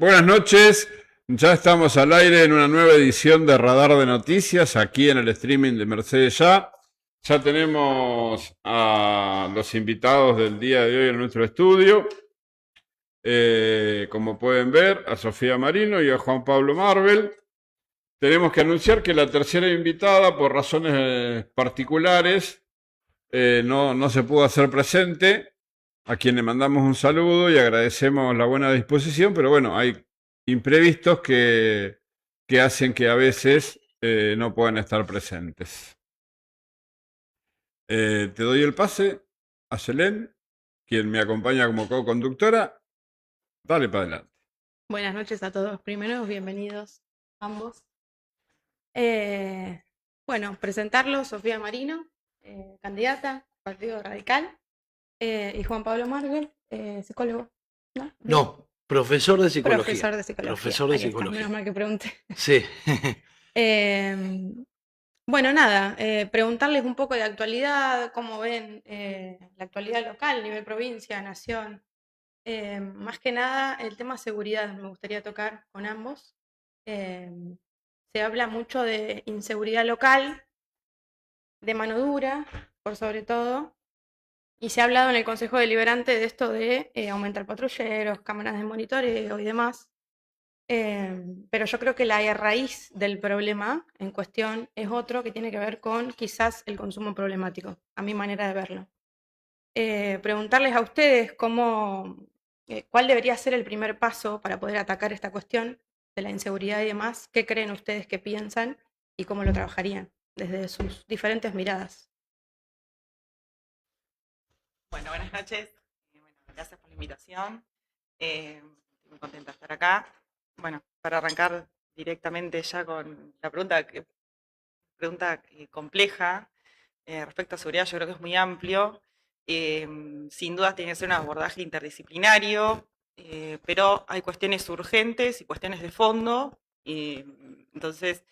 Buenas noches, ya estamos al aire en una nueva edición de Radar de Noticias, aquí en el streaming de Mercedes Ya. Ya tenemos a los invitados del día de hoy en nuestro estudio. Como pueden ver, a Sofía Marino y a Juan Pablo Marvel. Tenemos que anunciar que la tercera invitada, por razones particulares, no se pudo hacer presente, a quien le mandamos un saludo y agradecemos la buena disposición, pero bueno, hay imprevistos que hacen que a veces no puedan estar presentes. Te doy el pase a Selén, quien me acompaña como co-conductora. Dale para adelante. Buenas noches a todos. Primero, bienvenidos ambos. Eh, presentarlos, Sofía Marino, candidata, Partido Radical, y Juan Pablo Marvel, psicólogo, ¿no? ¿Bien? No, profesor de psicología. Profesor de psicología. Profesor de Ahí está, menos psicología. mal que pregunté. Sí. Eh, nada, preguntarles un poco de actualidad, cómo ven la actualidad local, a nivel provincia, nación. Más que nada, el tema seguridad me gustaría tocar con ambos. Se habla mucho de inseguridad local, de mano dura, por sobre todo, y se ha hablado en el Consejo Deliberante de esto de aumentar patrulleros, cámaras de monitoreo y demás. Pero yo creo que la raíz del problema en cuestión es otro que tiene que ver con quizás el consumo problemático, a mi manera de verlo. Preguntarles a ustedes cuál debería ser el primer paso para poder atacar esta cuestión de la inseguridad y demás, qué creen ustedes que piensan y cómo lo trabajarían desde sus diferentes miradas. Bueno, buenas noches. Bueno, gracias por la invitación. Estoy muy contenta de estar acá. Bueno, para arrancar directamente ya con la pregunta compleja respecto a seguridad, yo creo que es muy amplio. Sin duda tiene que ser un abordaje interdisciplinario, pero hay cuestiones urgentes y cuestiones de fondo. Entonces,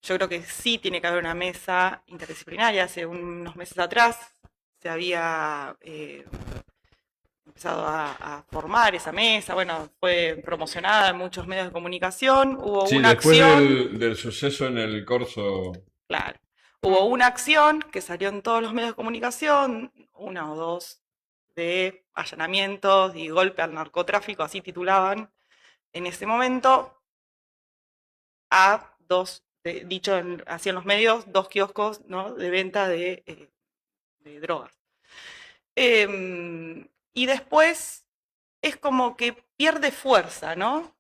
yo creo que sí tiene que haber una mesa interdisciplinaria. Hace unos meses atrás se había empezado a formar esa mesa, bueno, fue promocionada en muchos medios de comunicación, hubo Sí, una después acción, del suceso en el Corso. claro, hubo una acción que salió en todos los medios de comunicación, una o dos, de allanamientos y golpe al narcotráfico, así titulaban en ese momento, a dos, dicho así en los medios, dos kioscos, ¿no?, de venta de drogas. Y después es como que pierde fuerza, ¿no?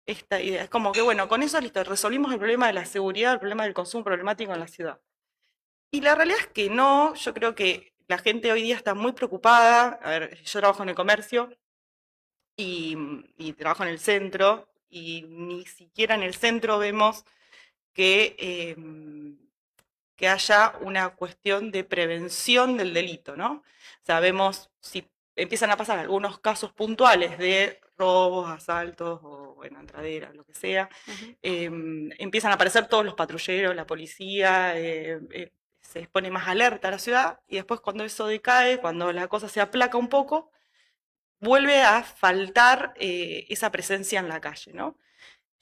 Esta idea. Es como que, bueno, con eso listo, resolvimos el problema de la seguridad, el problema del consumo problemático en la ciudad. Y la realidad es que no, yo creo que la gente hoy día está muy preocupada. A ver, yo trabajo en el comercio y trabajo en el centro, y ni siquiera en el centro vemos que, que haya una cuestión de prevención del delito, ¿no? Sabemos si empiezan a pasar algunos casos puntuales de robos, asaltos o, bueno, entraderas, lo que sea, empiezan a aparecer todos los patrulleros, la policía, se pone más alerta a la ciudad, y después cuando eso decae, cuando la cosa se aplaca un poco, vuelve a faltar esa presencia en la calle, ¿no?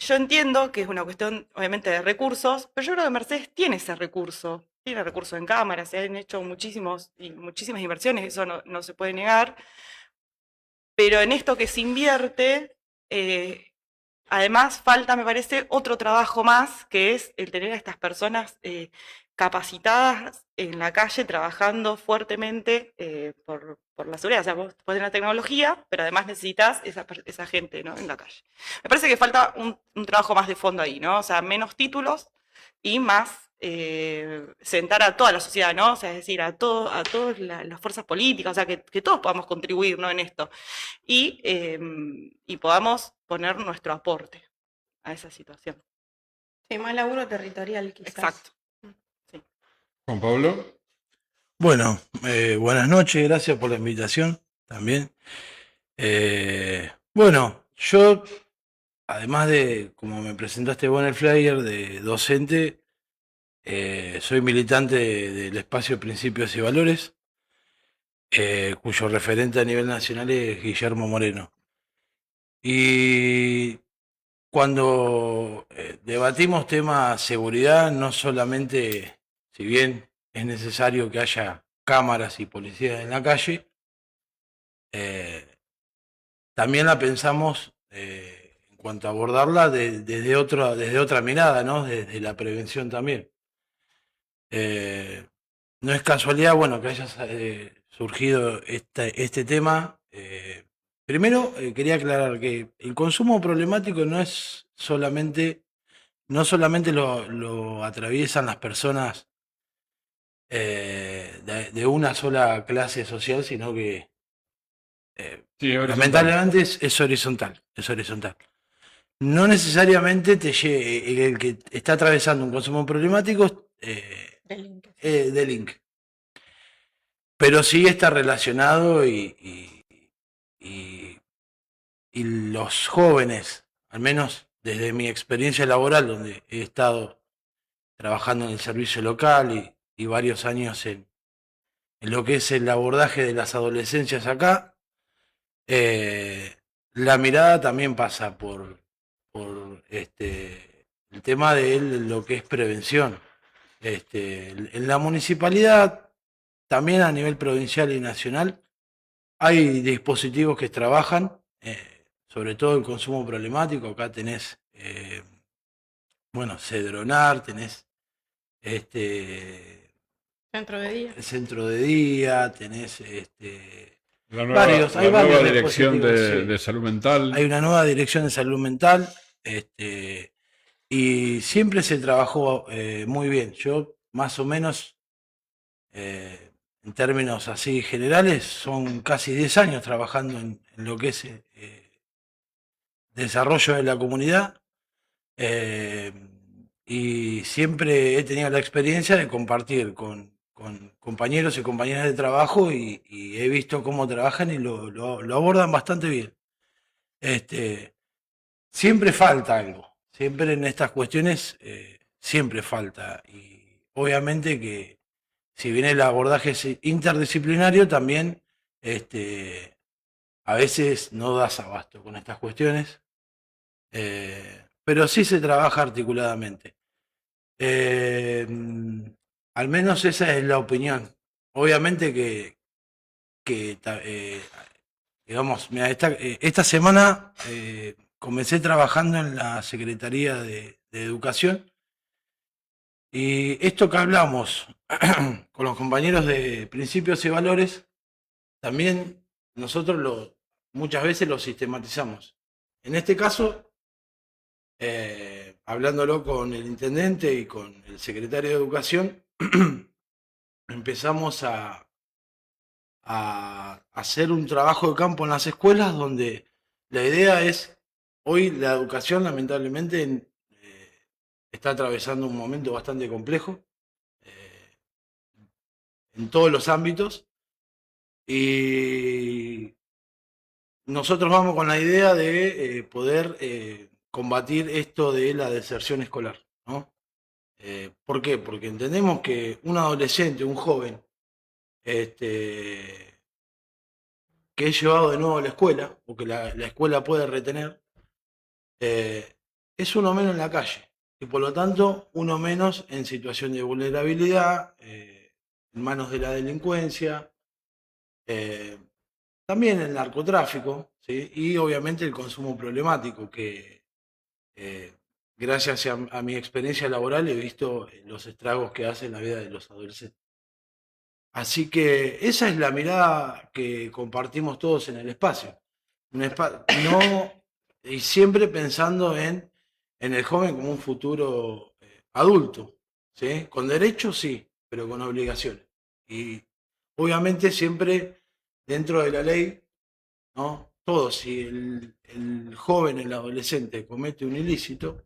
Yo entiendo que es una cuestión, obviamente, de recursos, pero yo creo que Mercedes tiene recursos en cámara, se han hecho muchísimas inversiones, eso no se puede negar, pero en esto que se invierte, además falta, me parece, otro trabajo más, que es el tener a estas personas capacitadas en la calle, trabajando fuertemente por la seguridad. O sea, vos podés tener la tecnología, pero además necesitas esa gente, ¿no?, en la calle. Me parece que falta un trabajo más de fondo ahí, ¿no? O sea, menos títulos y más sentar a toda la sociedad, ¿no? O sea, es decir, a todas las fuerzas políticas, o sea, que todos podamos contribuir, ¿no?, en esto. Y podamos poner nuestro aporte a esa situación. Sí, más laburo territorial quizás. Exacto. Sí. Juan Pablo. Bueno, buenas noches, gracias por la invitación también. Bueno, yo, además de, como me presentaste vos en el flyer, de docente, soy militante del espacio Principios y Valores, cuyo referente a nivel nacional es Guillermo Moreno. Y cuando debatimos tema seguridad, no solamente, si bien es necesario que haya cámaras y policías en la calle, también la pensamos en cuanto a abordarla desde otra mirada, ¿no? Desde la prevención también. No es casualidad, bueno, que haya surgido este tema. Primero, quería aclarar que el consumo problemático no solamente lo atraviesan las personas de una sola clase social, sino que Sí, horizontal. lamentablemente es horizontal, es horizontal. No necesariamente el que está atravesando un consumo problemático delinque. Pero sí está relacionado y los jóvenes, al menos desde mi experiencia laboral, donde he estado trabajando en el servicio local y varios años en lo que es el abordaje de las adolescencias acá, la mirada también pasa por el tema de lo que es prevención. En la municipalidad, también a nivel provincial y nacional, hay dispositivos que trabajan, sobre todo el consumo problemático. Acá tenés, Cedronar, tenés Centro de día. el centro de día, tenés La nueva dirección dispositivos, sí. de salud mental. Hay una nueva dirección de salud mental, y siempre se trabajó muy bien. Yo, más o menos, en términos así generales, son casi 10 años trabajando en lo que es desarrollo de la comunidad, y siempre he tenido la experiencia de compartir con compañeros y compañeras de trabajo y he visto cómo trabajan y lo abordan bastante bien. Siempre falta algo, siempre en estas cuestiones siempre falta, y obviamente que si bien el abordaje es interdisciplinario, también a veces no das abasto con estas cuestiones, pero sí se trabaja articuladamente. Al menos esa es la opinión. Obviamente digamos, mira, esta semana comencé trabajando en la Secretaría de Educación, y esto que hablamos con los compañeros de Principios y Valores, también nosotros muchas veces lo sistematizamos. En este caso, hablándolo con el intendente y con el secretario de Educación, empezamos a hacer un trabajo de campo en las escuelas, donde la idea es, hoy la educación lamentablemente está atravesando un momento bastante complejo en todos los ámbitos, y nosotros vamos con la idea de poder combatir esto de la deserción escolar, ¿no? ¿Por qué? Porque entendemos que un adolescente, un joven, que es llevado de nuevo a la escuela, o que la escuela puede retener, es uno menos en la calle, y por lo tanto uno menos en situación de vulnerabilidad, en manos de la delincuencia, también el narcotráfico, ¿sí? Y obviamente el consumo problemático, que gracias a mi experiencia laboral he visto los estragos que hace en la vida de los adolescentes. Así que esa es la mirada que compartimos todos en el espacio. Y siempre pensando en el joven como un futuro adulto, ¿sí? Con derechos sí, pero con obligaciones. Y obviamente siempre dentro de la ley, ¿no? Todo, si el joven, el adolescente comete un ilícito,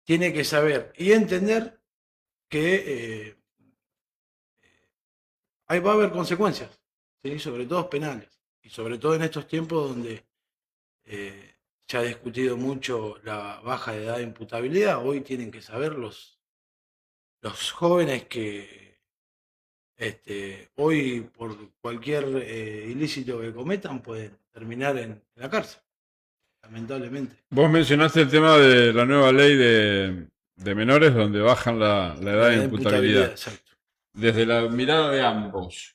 tiene que saber y entender que ahí va a haber consecuencias, ¿sí? Sobre todo penales, y sobre todo en estos tiempos donde se ha discutido mucho la baja de edad de imputabilidad. Hoy tienen que saber los jóvenes que hoy por cualquier ilícito que cometan pueden terminar en la cárcel. lamentablemente. Vos mencionaste el tema de la nueva ley de menores donde bajan la edad de imputabilidad. Exacto. Desde la mirada de ambos,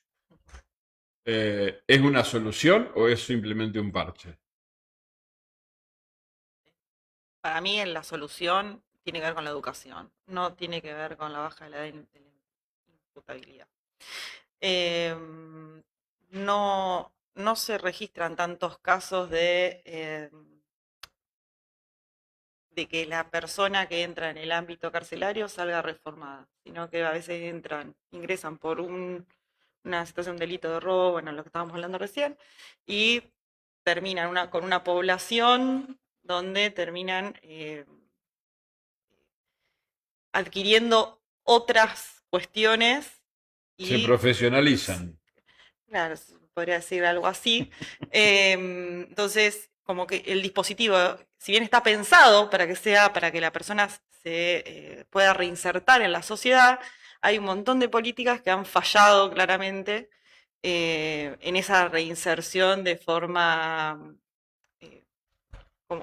¿es una solución o es simplemente un parche? Para mí la solución tiene que ver con la educación, no tiene que ver con la baja de la imputabilidad. No se registran tantos casos de que la persona que entra en el ámbito carcelario salga reformada, sino que a veces ingresan por una situación de delito de robo, bueno, lo que estábamos hablando recién, y terminan con una población donde terminan adquiriendo otras cuestiones Se y, profesionalizan. claro, se podría decir algo así. Entonces, como que el dispositivo, si bien está pensado para que la persona se pueda reinsertar en la sociedad, hay un montón de políticas que han fallado claramente en esa reinserción de forma eh,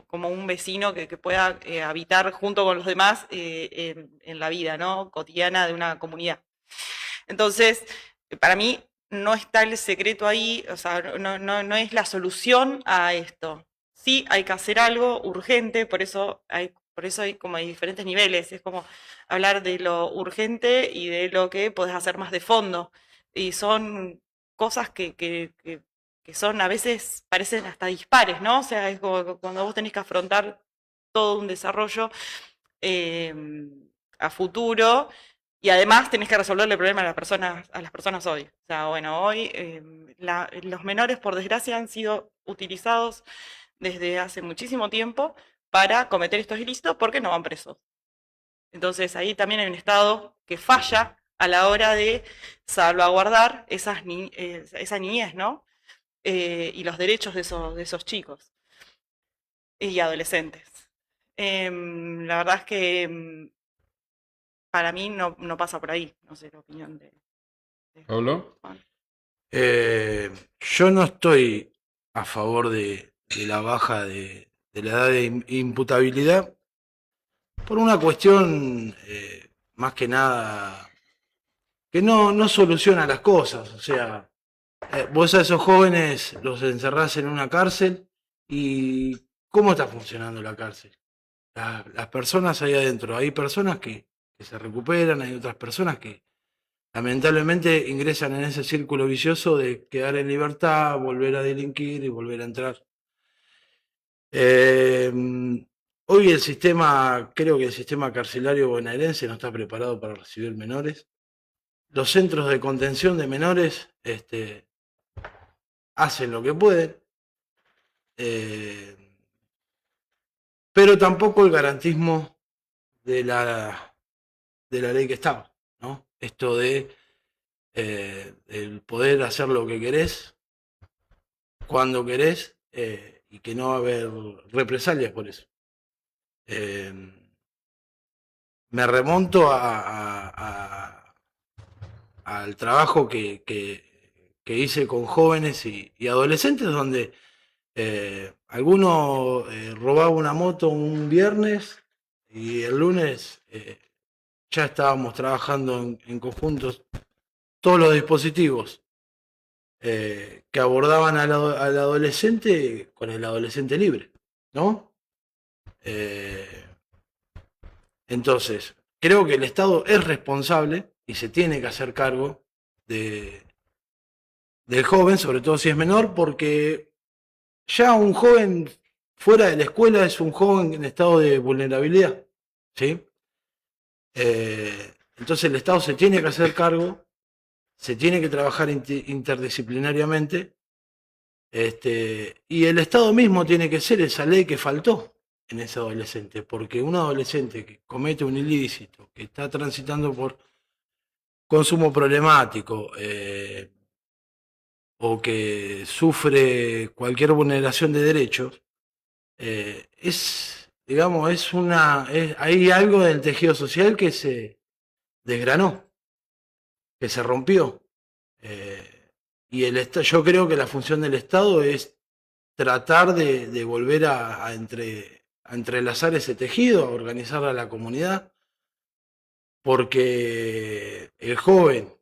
como un vecino que pueda habitar junto con los demás en la vida, ¿no?, cotidiana de una comunidad. Entonces, para mí no está el secreto ahí, o sea, no es la solución a esto. Sí hay que hacer algo urgente, por eso hay como hay diferentes niveles, es como hablar de lo urgente y de lo que podés hacer más de fondo. Y son cosas que son, a veces parecen hasta dispares, ¿no? O sea, es como cuando vos tenés que afrontar todo un desarrollo a futuro y además tenés que resolverle el problema a las personas hoy. O sea, bueno, hoy los menores, por desgracia, han sido utilizados desde hace muchísimo tiempo para cometer estos ilícitos porque no van presos. Entonces ahí también hay un Estado que falla a la hora de salvaguardar esa niñez, ¿no? Y los derechos de esos chicos y adolescentes. La verdad es que para mí no pasa por ahí, no sé la opinión de ¿Pablo? Juan. Yo no estoy a favor de la baja de la edad de imputabilidad por una cuestión más que nada que no soluciona las cosas. O sea, vos a esos jóvenes los encerrás en una cárcel y ¿cómo está funcionando la cárcel? Las personas ahí adentro, hay personas que se recuperan, hay otras personas que lamentablemente ingresan en ese círculo vicioso de quedar en libertad, volver a delinquir y volver a entrar. Hoy creo que el sistema carcelario bonaerense no está preparado para recibir menores. Los centros de contención de menores hacen lo que pueden, pero tampoco el garantismo de la ley que estaba, ¿no? Esto de el poder hacer lo que querés, cuando querés, y que no va a haber represalias por eso. Me remonto al trabajo que hice con jóvenes y adolescentes, donde alguno robaba una moto un viernes y el lunes ya estábamos trabajando en conjuntos todos los dispositivos que abordaban al adolescente con el adolescente libre, ¿no? Entonces, creo que el Estado es responsable y se tiene que hacer cargo del joven, sobre todo si es menor, porque ya un joven fuera de la escuela es un joven en estado de vulnerabilidad, ¿sí? Entonces el Estado se tiene que hacer cargo, se tiene que trabajar interdisciplinariamente, y el Estado mismo tiene que ser esa ley que faltó en ese adolescente, porque un adolescente que comete un ilícito, que está transitando por consumo problemático, o que sufre cualquier vulneración de derechos, hay algo del tejido social que se desgranó, que se rompió. Y yo creo que la función del Estado es tratar de volver a entrelazar ese tejido, a organizar a la comunidad, porque el joven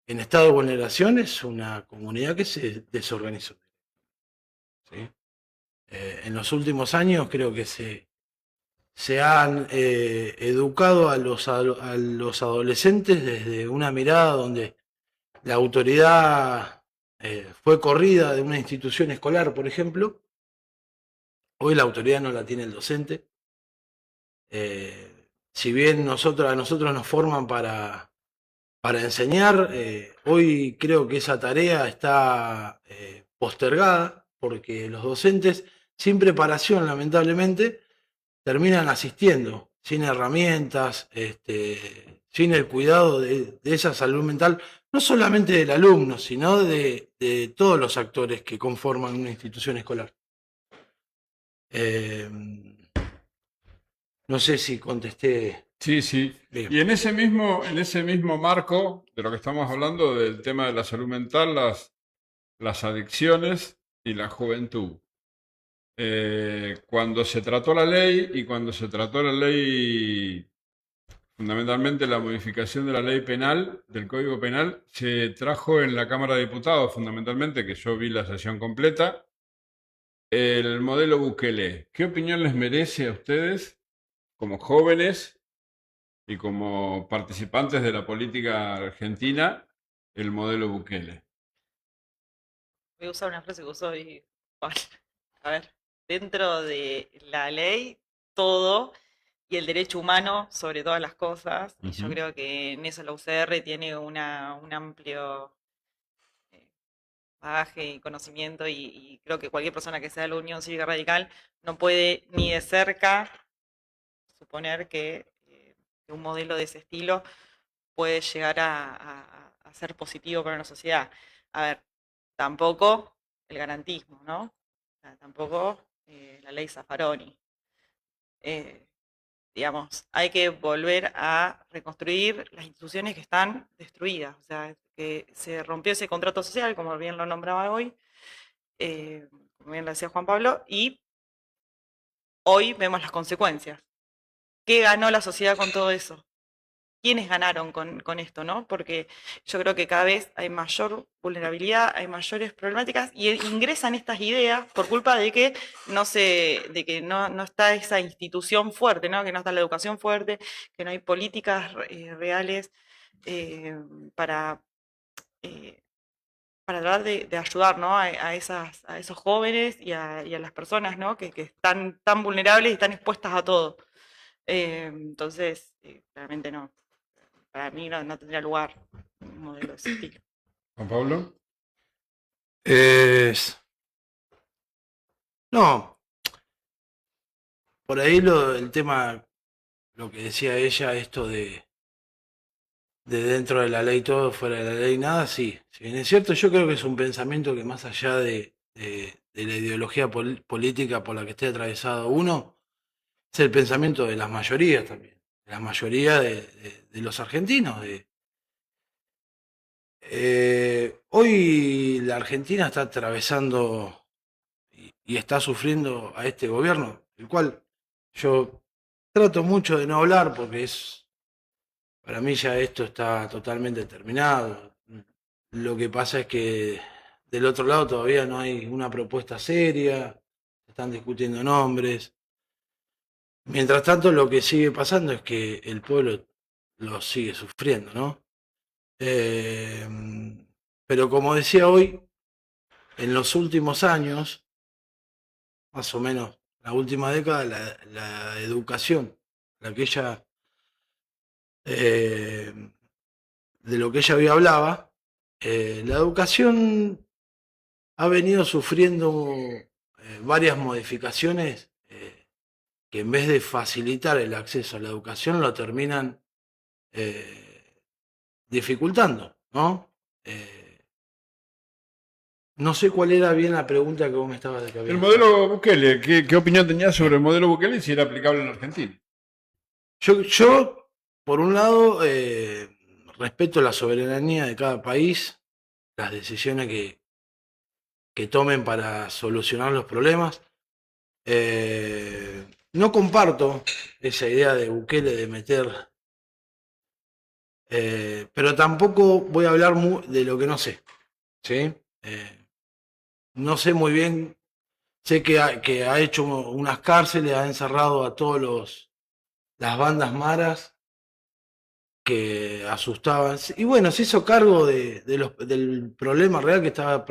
en estado de vulneración es una comunidad que se desorganizó. ¿Sí? En los últimos años creo que se han educado a los adolescentes desde una mirada donde la autoridad fue corrida de una institución escolar, por ejemplo. Hoy la autoridad no la tiene el docente. Si bien a nosotros nos forman para enseñar, hoy creo que esa tarea está postergada porque los docentes, sin preparación, lamentablemente, terminan asistiendo, sin herramientas, sin el cuidado de esa salud mental, no solamente del alumno, sino de todos los actores que conforman una institución escolar. No sé si contesté. Sí, sí. Bien. Y en ese mismo marco de lo que estamos hablando, del tema de la salud mental, las adicciones y la juventud. Cuando se trató la ley y cuando se trató la ley, fundamentalmente la modificación de la ley penal, del Código Penal, se trajo en la Cámara de Diputados, fundamentalmente, que yo vi la sesión completa, el modelo Bukele. ¿Qué opinión les merece a ustedes, como jóvenes y como participantes de la política argentina, el modelo Bukele? Voy a usar una frase que usó y... A ver, dentro de la ley, todo, y el derecho humano sobre todas las cosas, y yo creo que en eso la UCR tiene un amplio bagaje y conocimiento, y creo que cualquier persona que sea de la Unión Cívica Radical no puede ni de cerca suponer que un modelo de ese estilo puede llegar a ser positivo para una sociedad. A ver, tampoco el garantismo, ¿no? O sea, tampoco la ley Zaffaroni. Digamos, hay que volver a reconstruir las instituciones que están destruidas. O sea, que se rompió ese contrato social, como bien lo nombraba hoy, como bien lo decía Juan Pablo, y hoy vemos las consecuencias. ¿Qué ganó la sociedad con todo eso? ¿Quiénes ganaron con esto, no? Porque yo creo que cada vez hay mayor vulnerabilidad, hay mayores problemáticas y ingresan estas ideas por culpa de que no está esa institución fuerte, ¿no? Que no está la educación fuerte, que no hay políticas reales para tratar de ayudar, ¿no? a esos jóvenes y a las personas, ¿no? que están tan vulnerables y están expuestas a todo. Entonces, claramente no. Para mí no tendría lugar un modelo de ese estilo. Juan Pablo. No, por ahí el tema, lo que decía ella, esto de dentro de la ley todo, fuera de la ley nada, sí. Si bien es cierto, yo creo que es un pensamiento que más allá de la ideología política por la que esté atravesado uno, es el pensamiento de las mayorías también, de la mayoría de los argentinos. Hoy la Argentina está atravesando y está sufriendo a este gobierno, el cual yo trato mucho de no hablar porque para mí ya esto está totalmente terminado. Lo que pasa es que del otro lado todavía no hay una propuesta seria, se están discutiendo nombres. Mientras tanto, lo que sigue pasando es que el pueblo lo sigue sufriendo, ¿no? Pero como decía hoy, en los últimos años, más o menos la última década, la educación, de lo que ella hoy hablaba, la educación ha venido sufriendo varias modificaciones que en vez de facilitar el acceso a la educación lo terminan dificultando, ¿no? No sé cuál era bien la pregunta que vos me estabas diciendo. El modelo Bukele, ¿qué opinión tenías sobre el modelo Bukele y si era aplicable en Argentina? Yo por un lado, respeto la soberanía de cada país, las decisiones que tomen para solucionar los problemas. No comparto esa idea de Bukele de meter, pero tampoco voy a hablar de lo que no sé, ¿sí? No sé muy bien, sé que ha hecho unas cárceles, ha encerrado a todos las bandas maras que asustaban. Y bueno, se hizo cargo del problema real que estaba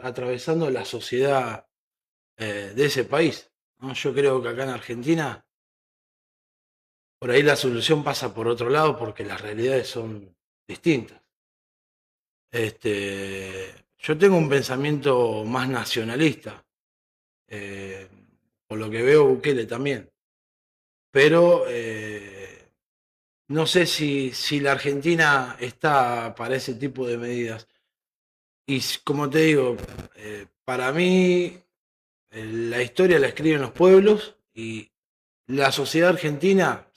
atravesando la sociedad de ese país, ¿no? Yo creo que acá en Argentina, por ahí la solución pasa por otro lado porque las realidades son distintas. Yo tengo un pensamiento más nacionalista, por lo que veo Bukele también, pero no sé si la Argentina está para ese tipo de medidas. Y como te digo, para mí la historia la escriben los pueblos y la sociedad argentina,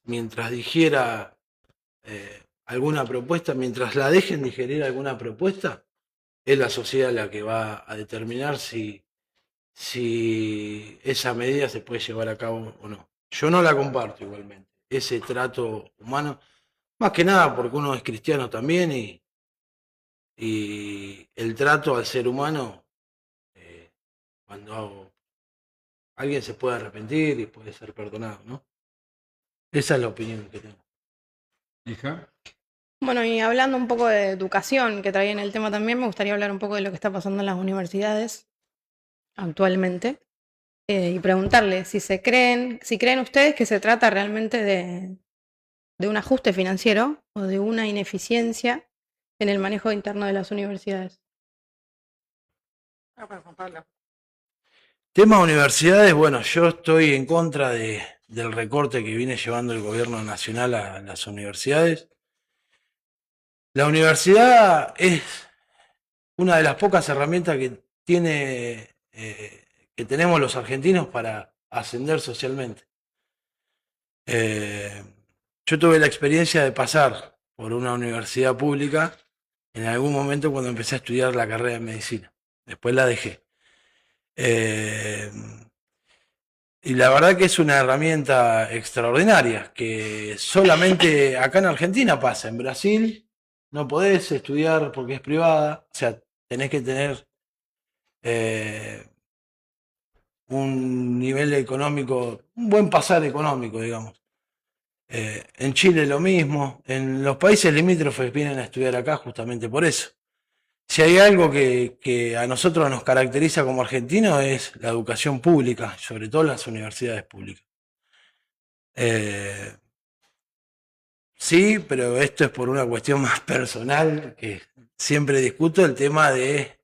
mientras digiera alguna propuesta, mientras la dejen digerir alguna propuesta, es la sociedad la que va a determinar si esa medida se puede llevar a cabo o no. Yo no la comparto igualmente, ese trato humano, más que nada porque uno es cristiano también y el trato al ser humano, cuando alguien se puede arrepentir y puede ser perdonado, ¿no? Esa es la opinión que tengo. Hija. Bueno, y hablando un poco de educación, que traía en el tema también, me gustaría hablar un poco de lo que está pasando en las universidades actualmente y preguntarle si creen ustedes que se trata realmente de un ajuste financiero o de una ineficiencia en el manejo interno de las universidades. Bueno, Juan Pablo. Tema universidades, bueno, yo estoy en contra del recorte que viene llevando el gobierno nacional a las universidades. La universidad es una de las pocas herramientas que tenemos los argentinos para ascender socialmente. Yo tuve la experiencia de pasar por una universidad pública en algún momento cuando empecé a estudiar la carrera de medicina. Después la dejé. Y la verdad que es una herramienta extraordinaria, que solamente acá en Argentina pasa. En Brasil no podés estudiar porque es privada, o sea, tenés que tener un nivel económico, un buen pasar económico, digamos. En Chile lo mismo, en los países limítrofes vienen a estudiar acá justamente por eso. Si hay algo que a nosotros nos caracteriza como argentinos es la educación pública, sobre todo las universidades públicas. Sí, pero esto es por una cuestión más personal, que siempre discuto el tema de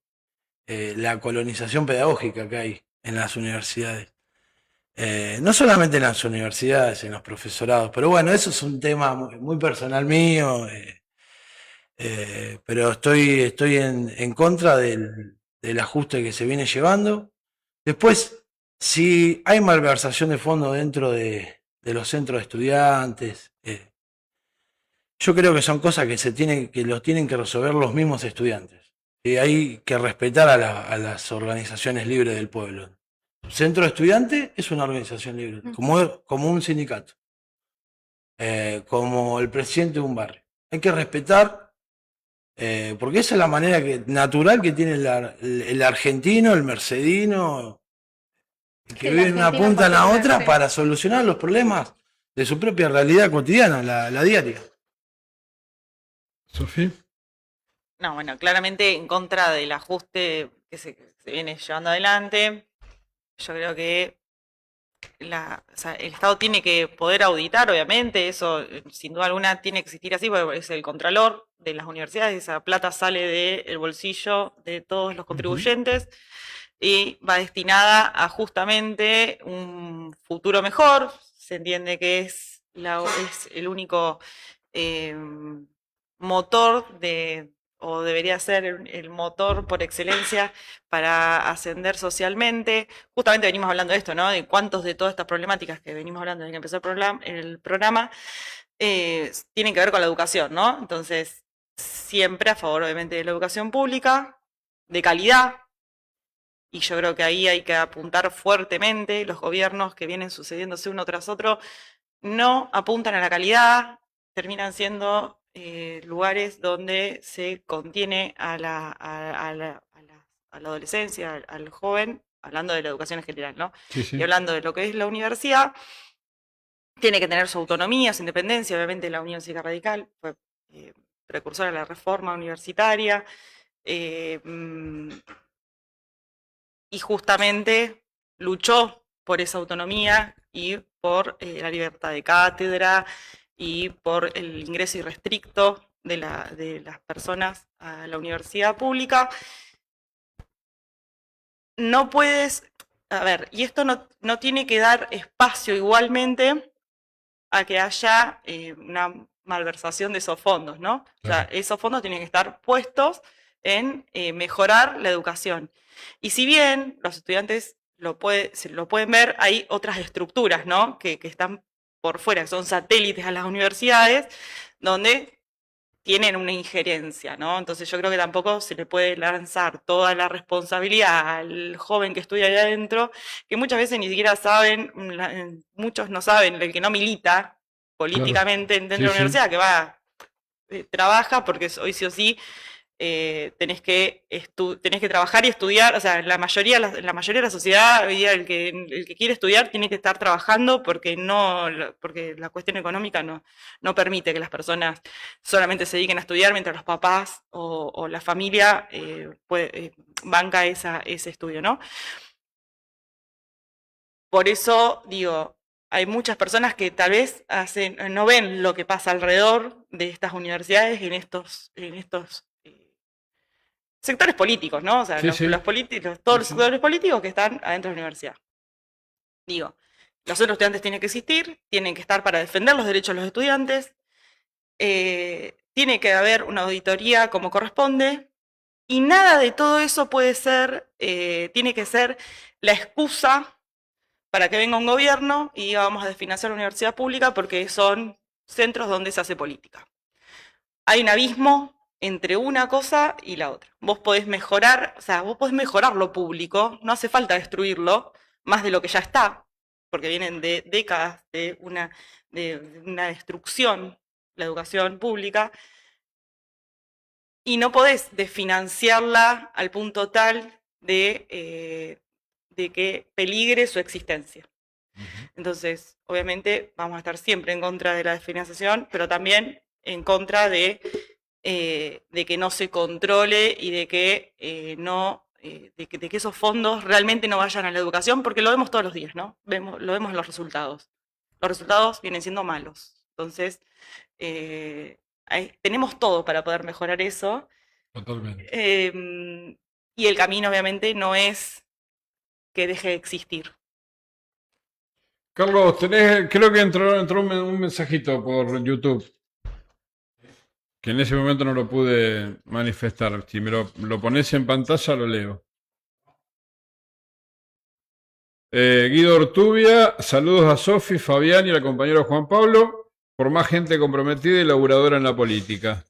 la colonización pedagógica que hay en las universidades. No solamente en las universidades, en los profesorados, pero bueno, eso es un tema muy personal mío. Pero estoy en contra del ajuste que se viene llevando. Después, si hay malversación de fondos dentro de los centros de estudiantes, yo creo que son cosas que los tienen que resolver los mismos estudiantes. Hay que respetar a las organizaciones libres del pueblo. Centro de estudiantes es una organización libre, como un sindicato, como el presidente de un barrio. Hay que respetar. Porque esa es la manera natural que tiene el argentino, el mercedino, que vive en una punta en la otra para solucionar los problemas de su propia realidad cotidiana, la diaria. Sofía. No, bueno, claramente en contra del ajuste que se viene llevando adelante. Yo creo que o sea, el Estado tiene que poder auditar, obviamente, eso sin duda alguna tiene que existir así, porque es el contralor de las universidades, esa plata sale del bolsillo de todos los contribuyentes y va destinada a justamente un futuro mejor. Se entiende que es el único motor o debería ser el motor por excelencia para ascender socialmente. Justamente venimos hablando de esto, ¿no? De cuántos de todas estas problemáticas que venimos hablando desde que empezó el programa tienen que ver con la educación, ¿no? Entonces, siempre a favor, obviamente, de la educación pública, de calidad, y yo creo que ahí hay que apuntar fuertemente. Los gobiernos que vienen sucediéndose uno tras otro no apuntan a la calidad, terminan siendo lugares donde se contiene a la adolescencia, al joven, hablando de la educación en general, ¿no? Sí, sí. Y hablando de lo que es la universidad, tiene que tener su autonomía, su independencia. Obviamente la Unión Cívica Radical fue precursora de la reforma universitaria, y justamente luchó por esa autonomía y por la libertad de cátedra y por el ingreso irrestricto de las personas a la universidad pública. No puedes, a ver, y esto no tiene que dar espacio igualmente a que haya una malversación de esos fondos, ¿no? O sea, esos fondos tienen que estar puestos en mejorar la educación. Y si bien los estudiantes lo pueden ver, hay otras estructuras, ¿no? Que están por fuera, que son satélites a las universidades, donde tienen una injerencia, ¿no? Entonces yo creo que tampoco se le puede lanzar toda la responsabilidad al joven que estudia ahí adentro, que muchas veces ni siquiera saben, muchos no saben, el que no milita políticamente dentro de la universidad, que va, trabaja, porque hoy sí o sí tenés que trabajar y estudiar. O sea, la mayoría de la sociedad, hoy día el que quiere estudiar tiene que estar trabajando, porque la cuestión económica no permite que las personas solamente se dediquen a estudiar mientras los papás o la familia banca ese estudio, ¿no? Por eso digo, hay muchas personas que tal vez no ven lo que pasa alrededor de estas universidades en estos sectores políticos, ¿no? O sea, los políticos, todos los sectores políticos que están adentro de la universidad. Digo, los otros estudiantes tienen que existir, tienen que estar para defender los derechos de los estudiantes, tiene que haber una auditoría como corresponde, y nada de todo eso tiene que ser la excusa para que venga un gobierno y diga vamos a desfinanciar la universidad pública porque son centros donde se hace política. Hay un abismo entre una cosa y la otra. Vos podés mejorar, lo público, no hace falta destruirlo más de lo que ya está, porque vienen de décadas de una destrucción, la educación pública, y no podés desfinanciarla al punto tal de que peligre su existencia. Entonces, obviamente, vamos a estar siempre en contra de la desfinanciación, pero también en contra de que no se controle y de que esos fondos realmente no vayan a la educación, porque lo vemos todos los días, ¿no? Lo vemos en los resultados. Los resultados vienen siendo malos. Entonces, tenemos todo para poder mejorar eso. Totalmente. Y el camino, obviamente, no es que deje de existir. Carlos, creo que entró un mensajito por YouTube, que en ese momento no lo pude manifestar. Si me lo pones en pantalla, lo leo. Guido Ortubia, saludos a Sofi, Fabián y al compañero Juan Pablo, por más gente comprometida y laburadora en la política.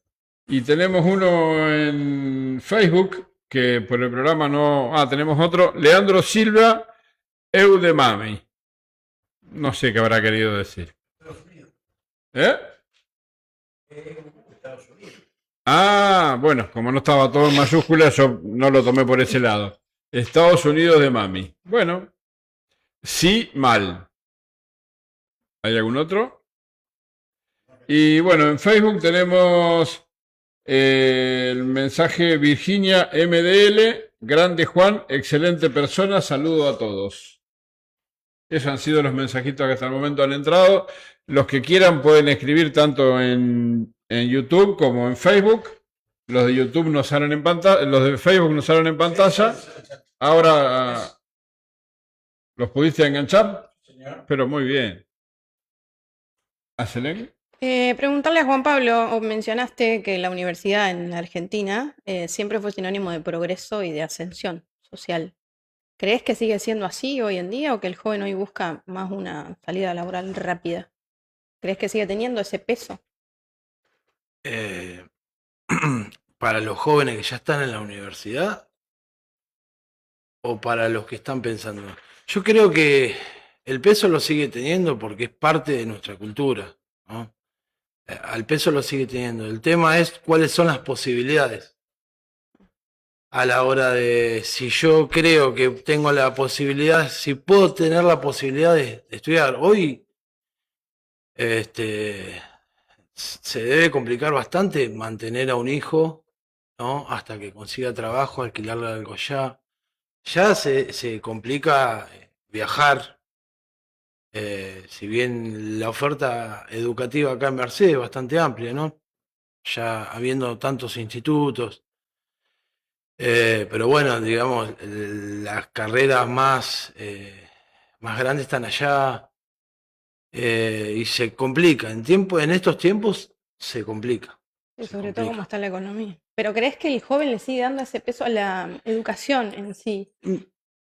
Y tenemos uno en Facebook, que por el programa no... tenemos otro, Leandro Silva, Eudemami. No sé qué habrá querido decir. ¿Eh? Bueno, como no estaba todo en mayúsculas, yo no lo tomé por ese lado. Estados Unidos de Mami. Bueno, sí, mal. ¿Hay algún otro? Y bueno, en Facebook tenemos el mensaje Virginia MDL, grande Juan, excelente persona, saludo a todos. Esos han sido los mensajitos que hasta el momento han entrado. Los que quieran pueden escribir tanto en YouTube como en Facebook. Los de YouTube nos salen en pantalla, los de Facebook nos salen en pantalla. Ahora, ¿los pudiste enganchar? Pero muy bien. ¿Hacelen? Preguntarle a Juan Pablo, mencionaste que la universidad en la Argentina siempre fue sinónimo de progreso y de ascensión social. ¿Crees que sigue siendo así hoy en día o que el joven hoy busca más una salida laboral rápida? ¿Crees que sigue teniendo ese peso? Para los jóvenes que ya están en la universidad, o para los que están pensando? Yo creo que el peso lo sigue teniendo porque es parte de nuestra cultura, ¿no? Al peso lo sigue teniendo. El tema es cuáles son las posibilidades a la hora de si yo creo que tengo la posibilidad, si puedo tener la posibilidad de estudiar. Hoy se debe complicar bastante mantener a un hijo, ¿no? Hasta que consiga trabajo, alquilarle algo ya. Ya se complica viajar. Si bien la oferta educativa acá en Mercedes es bastante amplia, ¿no? Ya habiendo tantos institutos. Pero bueno, digamos, las carreras más grandes están allá y se complica. En estos tiempos se complica. Y Se sobre todo cómo complica. está la economía. ¿Pero crees que el joven le sigue dando ese peso a la educación en sí?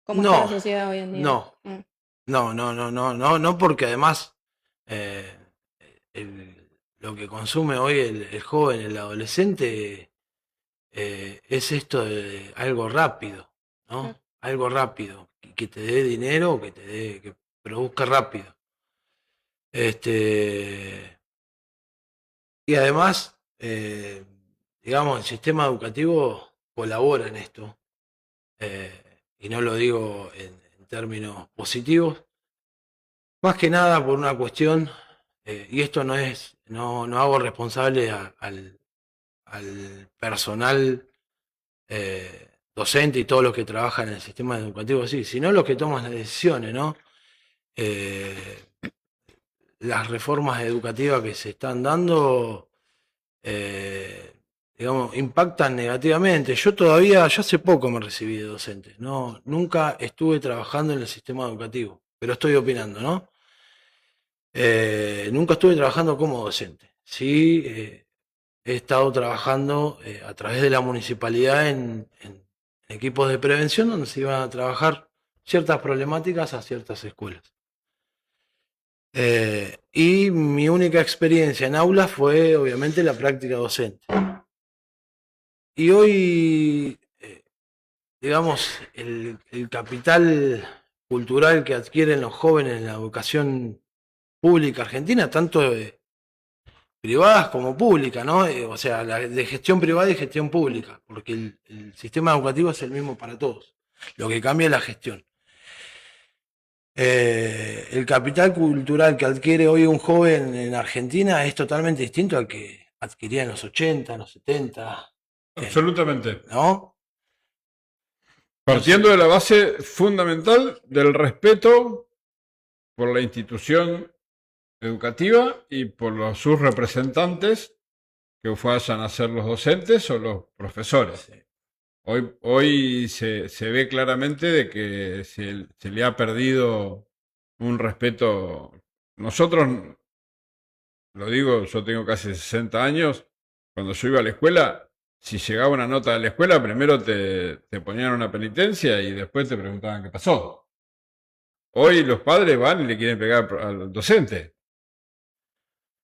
¿Cómo está la No, sociedad hoy en día? no, no, porque además eh, lo que consume hoy el joven, el adolescente, es esto de algo rápido, Claro. ¿no? Algo rápido, que te dé dinero, que produzca rápido. Este, y además, digamos, el sistema educativo colabora en esto, y no lo digo en términos positivos, más que nada por una cuestión, y esto no hago responsable al personal docente y todos los que trabajan en el sistema educativo, sí, sino los que toman las decisiones, ¿no? Eh, las reformas educativas que se están dando, eh, digamos, impactan negativamente. Yo hace poco me recibí de docente, no, nunca estuve trabajando en el sistema educativo, pero estoy opinando, ¿no? Nunca estuve trabajando como docente. Sí, he estado trabajando a través de la municipalidad en equipos de prevención donde se iban a trabajar ciertas problemáticas a ciertas escuelas. Y mi única experiencia en aulas fue obviamente la práctica docente. Y hoy, digamos, el capital cultural que adquieren los jóvenes en la educación pública argentina, tanto privadas como públicas, ¿no? O sea, de gestión privada y gestión pública, porque el sistema educativo es el mismo para todos. Lo que cambia es la gestión. El capital cultural que adquiere hoy un joven en Argentina es totalmente distinto al que adquiría en los 80, en los 70, Absolutamente. ¿no? Partiendo de la base fundamental del respeto por la institución educativa y por sus representantes, que vayan a ser los docentes o los profesores. Sí. Hoy se ve claramente de que se le ha perdido un respeto. Nosotros, lo digo, yo tengo casi 60 años, cuando yo iba a la escuela, si llegaba una nota de la escuela, primero te ponían una penitencia y después te preguntaban qué pasó. Hoy los padres van y le quieren pegar al docente.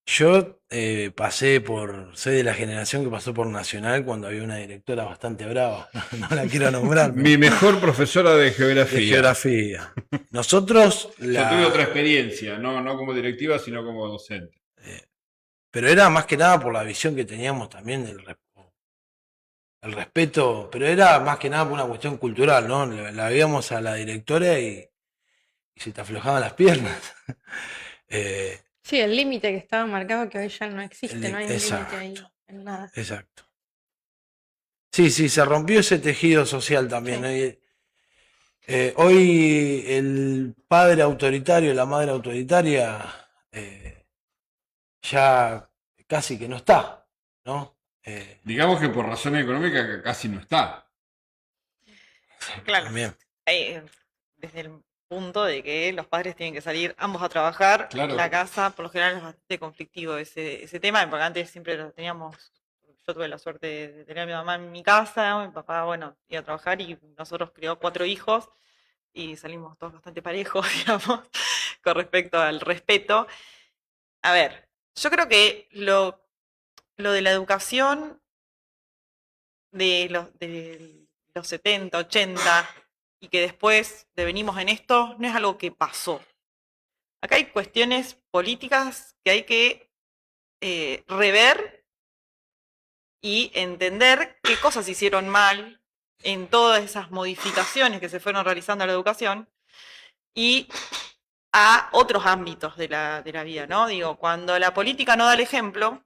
Yo soy de la generación que pasó por Nacional cuando había una directora bastante brava, no la quiero nombrar, Mi mejor profesora de geografía. de geografía. Nosotros, Yo tuve otra experiencia, no como directiva, sino como docente. pero era más que nada por la visión que teníamos también el respeto, pero era más que nada por una cuestión cultural, ¿no? La veíamos a la directora y se te aflojaban las piernas. Sí, el límite que estaba marcado que hoy ya no existe, no hay un límite ahí Exacto, en nada. exacto. Sí, se rompió ese tejido social también, Sí. ¿no? Hoy el padre autoritario, la madre autoritaria, ya casi que no está, ¿no? Digamos que por razones económicas casi no está. Claro. También. Desde el punto de que los padres tienen que salir ambos a trabajar, Claro. la casa por lo general es bastante conflictivo ese tema, porque antes siempre lo teníamos, yo tuve la suerte de tener a mi mamá en mi casa, mi papá, bueno, iba a trabajar y nosotros crió 4 hijos y salimos todos bastante parejos, digamos, con respecto al respeto. A ver, yo creo que lo de la educación de los 70, 80, y que después devenimos en esto, no es algo que pasó. Acá hay cuestiones políticas que hay que rever y entender qué cosas se hicieron mal en todas esas modificaciones que se fueron realizando a la educación y a otros ámbitos de la vida, ¿no? Digo, cuando la política no da el ejemplo,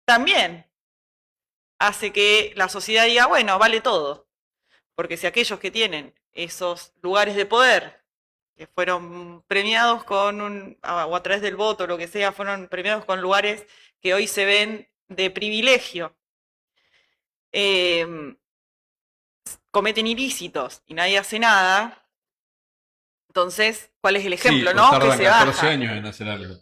también hace que la sociedad diga, bueno, vale todo. Porque si aquellos que tienen esos lugares de poder, que fueron premiados con o a través del voto, lo que sea, fueron premiados con lugares que hoy se ven de privilegio, cometen ilícitos y nadie hace nada, entonces, ¿cuál es el ejemplo, Sí, o no? Que tardan se 14 baja. años en hacer algo.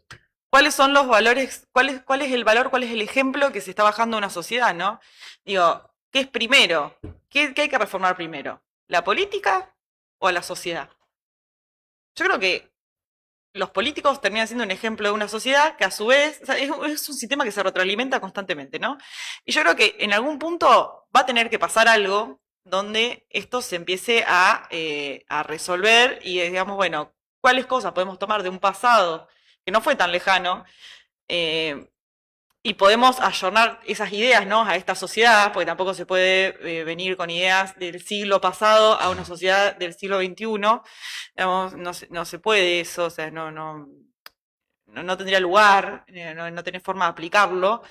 ¿Cuáles son los valores? ¿Cuál es el valor? ¿Cuál es el ejemplo que se está bajando una sociedad, no? Digo, ¿qué es primero? ¿Qué hay que reformar primero? ¿La política o a la sociedad? Yo creo que los políticos terminan siendo un ejemplo de una sociedad que a su vez, o sea, es un sistema que se retroalimenta constantemente, ¿no? Y yo creo que en algún punto va a tener que pasar algo donde esto se empiece a resolver y digamos, bueno, ¿cuáles cosas podemos tomar de un pasado que no fue tan lejano? Y podemos ayornar esas ideas, ¿no? A esta sociedad, porque tampoco se puede venir con ideas del siglo pasado a una sociedad del siglo XXI. Digamos, no se puede eso, o sea, no tendría lugar, no tenés forma de aplicarlo.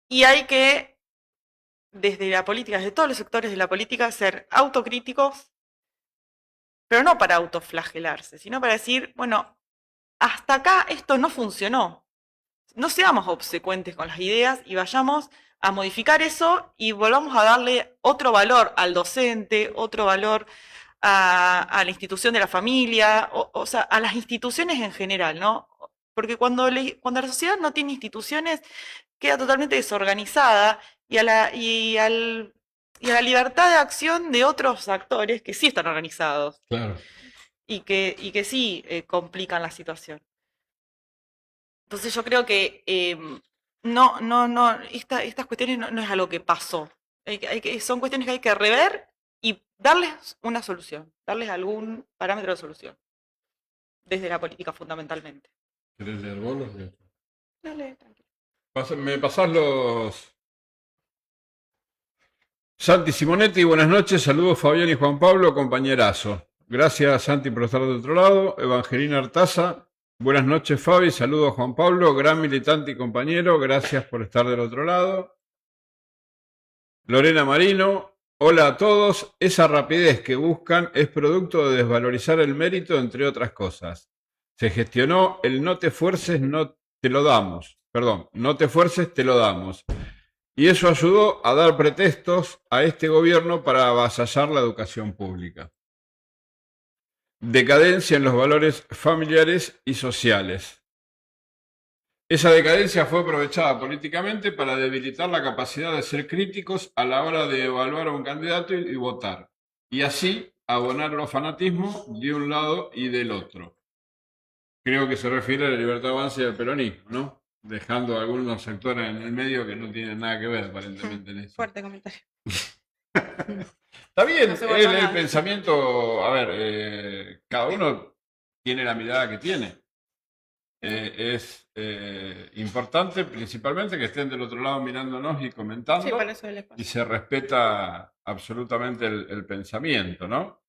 Y hay que, desde la política, desde todos los sectores de la política, ser autocríticos, pero no para autoflagelarse, sino para decir, bueno, hasta acá esto no funcionó. No seamos obsecuentes con las ideas y vayamos a modificar eso y volvamos a darle otro valor al docente, otro valor a la institución de la familia, o sea, a las instituciones en general, ¿no? Porque cuando la sociedad no tiene instituciones, queda totalmente desorganizada y a la libertad de acción de otros actores que sí están organizados. Claro. Y que sí complican la situación. Entonces yo creo que estas cuestiones no es algo que pasó. Son cuestiones que hay que rever y darles una solución, darles algún parámetro de solución, desde la política fundamentalmente. ¿Querés leer vos los que- Dale, tranquilo. Me pasás los... Santi Simonetti, buenas noches. Saludos Fabián y Juan Pablo, compañerazo. Gracias Santi por estar de otro lado. Evangelina Artaza, buenas noches Fabi. Saludos Juan Pablo, gran militante y compañero. Gracias por estar del otro lado. Lorena Marino, hola a todos. Esa rapidez que buscan es producto de desvalorizar el mérito, entre otras cosas. Se gestionó el no te esfuerces, no te lo damos. Perdón, no te esfuerces, te lo damos. Y eso ayudó a dar pretextos a este gobierno para avasallar la educación pública. Decadencia en los valores familiares y sociales. Esa decadencia fue aprovechada políticamente para debilitar la capacidad de ser críticos a la hora de evaluar a un candidato y votar. Y así abonar los fanatismos de un lado y del otro. Creo que se refiere a la libertad de avance y al peronismo, ¿no? Dejando algunos sectores en el medio que no tienen nada que ver aparentemente en eso. Fuerte comentario. Está bien, No se guardó el nada. pensamiento, a ver, cada uno tiene la mirada que tiene. Es importante principalmente que estén del otro lado mirándonos y comentando, Sí, para eso el y espacio. se respeta absolutamente el pensamiento, ¿no?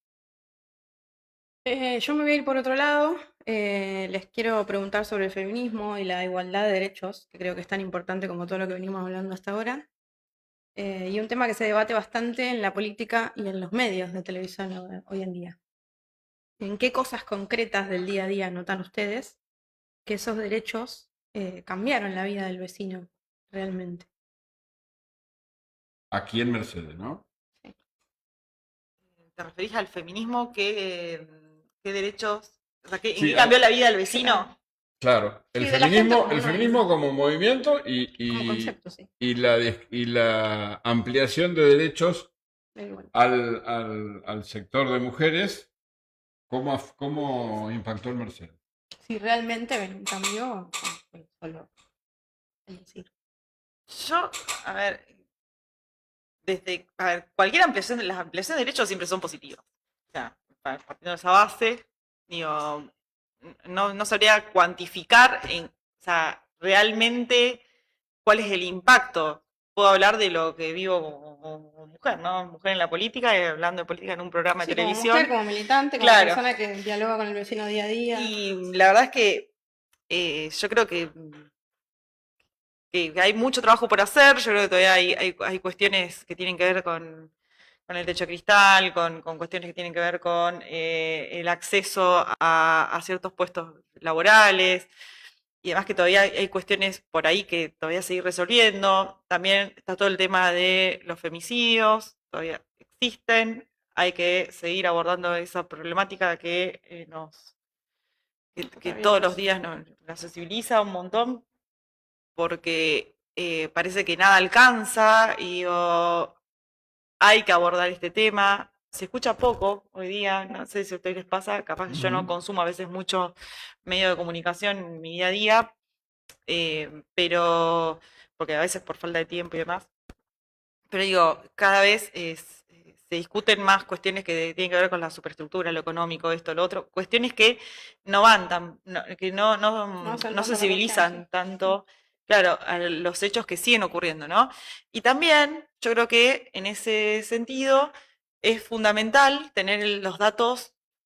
Yo me voy a ir por otro lado. Les quiero preguntar sobre el feminismo y la igualdad de derechos, que creo que es tan importante como todo lo que venimos hablando hasta ahora. Y un tema que se debate bastante en la política y en los medios de televisión hoy en día. ¿En qué cosas concretas del día a día notan ustedes que esos derechos cambiaron la vida del vecino realmente? Aquí en Mercedes, ¿no? ¿Te referís al feminismo? ¿Qué derechos? O sea, ¿en Sí, qué cambió la vida del vecino? Claro, el Sí, de la gente feminismo, como el no, feminismo como movimiento como concepto, sí. y la ampliación de derechos Da igual. al sector de mujeres, ¿cómo impactó el Mercedes? Si realmente ven un cambio, o fue solo el decir. Yo, a ver, desde, a ver, cualquier ampliación, las ampliaciones de derechos siempre son positivas. O sea, partiendo de esa base, digo, no sabría cuantificar o sea, realmente cuál es el impacto. Puedo hablar de lo que vivo como mujer, ¿no? Mujer en la política, hablando de política en un programa de Sí, como televisión. mujer, como militante, como Claro. persona que dialoga con el vecino día a día. Y la verdad es que yo creo que hay mucho trabajo por hacer. Yo creo que todavía hay cuestiones que tienen que ver con el techo de cristal, con cuestiones que tienen que ver con el acceso a ciertos puestos laborales. Y además que todavía hay cuestiones por ahí que todavía seguir resolviendo. También está todo el tema de los femicidios, todavía existen. Hay que seguir abordando esa problemática que que todos los días nos sensibiliza un montón, porque parece que nada alcanza y hay que abordar este tema. Se escucha poco hoy día, no sé si a ustedes les pasa, capaz que yo no consumo a veces mucho medio de comunicación en mi día a día, pero porque a veces por falta de tiempo y demás. Pero digo, cada vez se discuten más cuestiones que tienen que ver con la superestructura, lo económico, esto, lo otro, cuestiones que no van tan, que no sensibilizan tanto, claro, a los hechos que siguen ocurriendo, ¿no? Y también yo creo que en ese sentido es fundamental tener los datos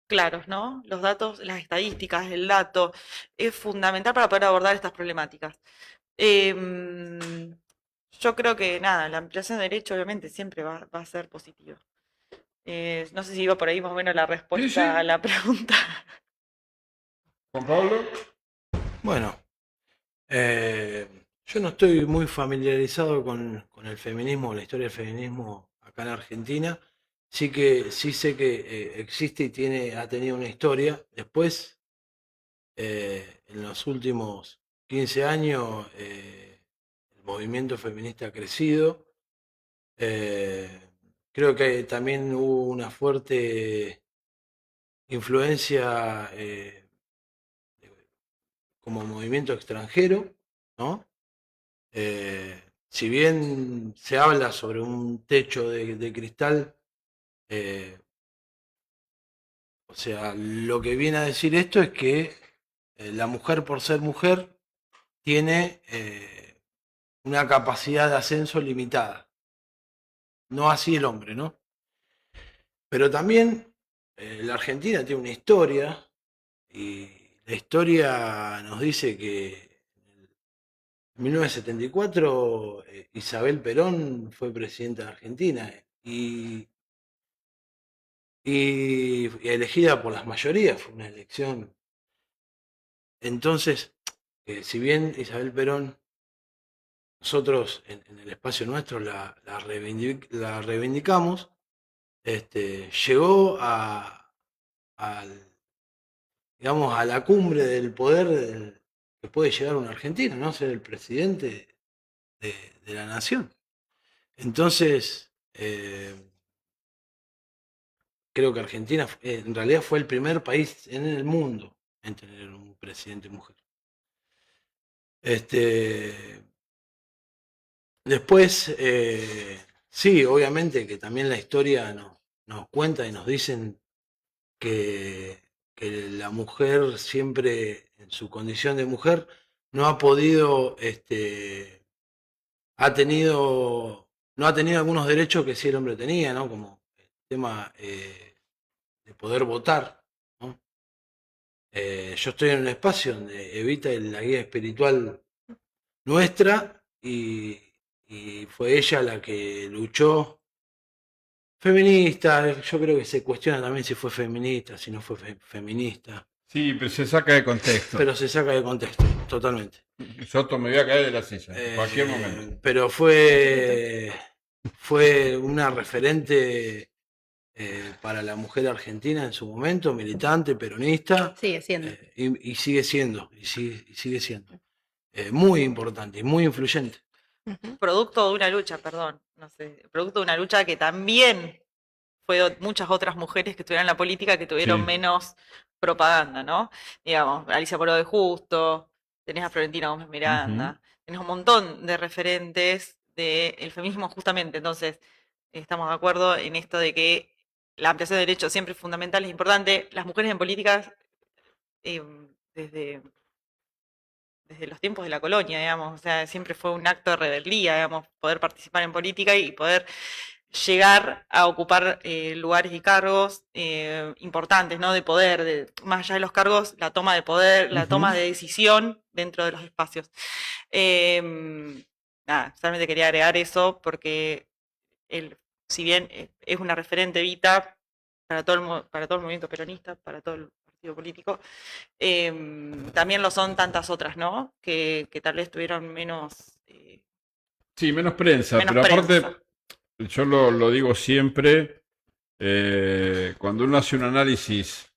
claros, ¿no? Los datos, las estadísticas, el dato, es fundamental para poder abordar estas problemáticas. Yo creo que nada, la ampliación de derecho obviamente siempre va a ser positiva. No sé si iba por ahí más o menos la respuesta a la pregunta. Juan Pablo. Bueno, yo no estoy muy familiarizado con el feminismo, la historia del feminismo acá en Argentina. Sí sé que existe y ha tenido una historia. Después, en los últimos 15 años, el movimiento feminista ha crecido. Creo que también hubo una fuerte influencia como movimiento extranjero, ¿no? Si bien se habla sobre un techo de cristal, o sea, lo que viene a decir esto es que la mujer, por ser mujer, tiene una capacidad de ascenso limitada. No así el hombre, ¿no? Pero también la Argentina tiene una historia, y la historia nos dice que en 1974 Isabel Perón fue presidenta de Argentina y elegida por las mayorías, fue una elección. Entonces, si bien Isabel Perón, nosotros en el espacio nuestro la reivindicamos, llegó digamos, a la cumbre del poder que puede llegar un argentino, ¿no? Ser el presidente de la nación. Entonces, creo que Argentina en realidad fue el primer país en el mundo en tener un presidente mujer. Después, sí, obviamente que también la historia nos cuenta y nos dicen que la mujer siempre en su condición de mujer no ha podido, no ha tenido algunos derechos que sí el hombre tenía, ¿no? Como el tema de poder votar, ¿no? Yo estoy en un espacio donde Evita la guía espiritual nuestra y fue ella la que luchó. Feminista, yo creo que se cuestiona también si fue feminista, si no fue feminista. Sí, pero se saca de contexto. Pero se saca de contexto, totalmente. Soto, me voy a caer de la silla, en cualquier momento. Pero fue una referente para la mujer argentina en su momento, militante, peronista. Sigue siendo. Y sigue siendo, sigue siendo. Muy importante y muy influyente. Producto de una lucha, perdón, no sé, producto de una lucha que también fue muchas otras mujeres que estuvieron en la política que tuvieron menos propaganda, ¿no? Digamos, Alicia Poró de Justo, tenés a Florentina Gómez Miranda, tenés un montón de referentes del feminismo justamente. Entonces, estamos de acuerdo en esto de que la ampliación de derechos siempre es fundamental, es importante. Las mujeres en políticas, desde los tiempos de la colonia, digamos, o sea, siempre fue un acto de rebeldía, digamos, poder participar en política y poder llegar a ocupar lugares y cargos importantes, ¿no? De poder, más allá de los cargos, la toma de poder, la toma de decisión dentro de los espacios. Nada, solamente quería agregar eso porque si bien es una referente Evita para todo el movimiento peronista, para todo el partido político, también lo son tantas otras, ¿no? Que tal vez tuvieron menos... Sí, menos prensa, menos pero aparte, prensa. yo lo digo siempre, cuando uno hace un análisis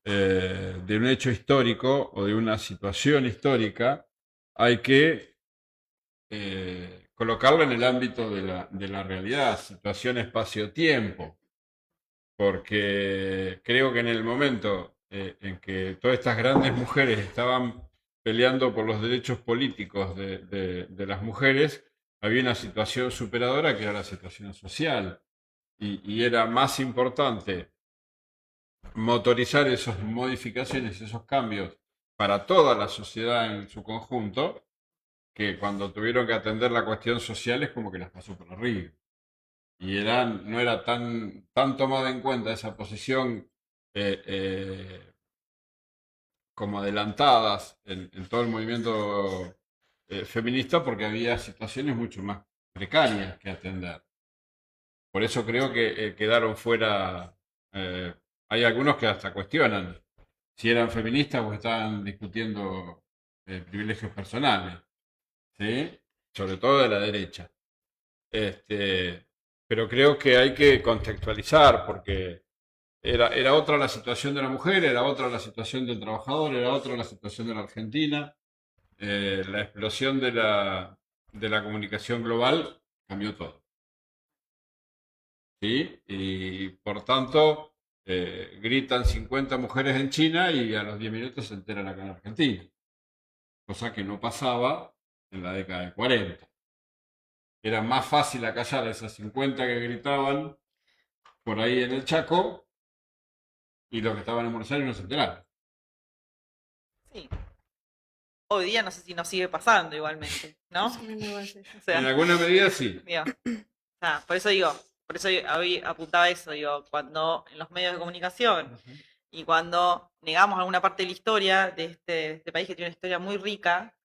de un hecho histórico o de una situación histórica, hay que colocarlo en el ámbito de la realidad, situación espacio-tiempo, porque creo que en el momento en que todas estas grandes mujeres estaban peleando por los derechos políticos de las mujeres, había una situación superadora que era la situación social, y era más importante motorizar esas modificaciones, esos cambios para toda la sociedad en su conjunto, que cuando tuvieron que atender la cuestión social es como que las pasó por arriba. Y no era tan tomada en cuenta esa posición eh, eh, como adelantadas en todo el movimiento feminista, porque había situaciones mucho más precarias que atender. Por eso creo que quedaron fuera. Hay algunos que hasta cuestionan si eran feministas o estaban discutiendo privilegios personales, ¿sí? Sobre todo de la derecha. Pero creo que hay que contextualizar porque era otra la situación de la mujer, era otra la situación del trabajador, era otra la situación de la Argentina. La explosión de la comunicación global cambió todo. ¿Sí? Y por tanto, gritan 50 mujeres en China y a los 10 minutos se enteran acá en Argentina. Cosa que no pasaba en la década de 40. Era más fácil acallar a esas 50 que gritaban por ahí en el Chaco y los que estaban en Buenos Aires no se enteraron. Sí. Hoy día no sé si nos sigue pasando igualmente, ¿no? O sea, En alguna medida sí. digo, por eso hoy apuntaba eso, digo, cuando en los medios de comunicación y cuando negamos alguna parte de la historia de este país que tiene una historia muy rica,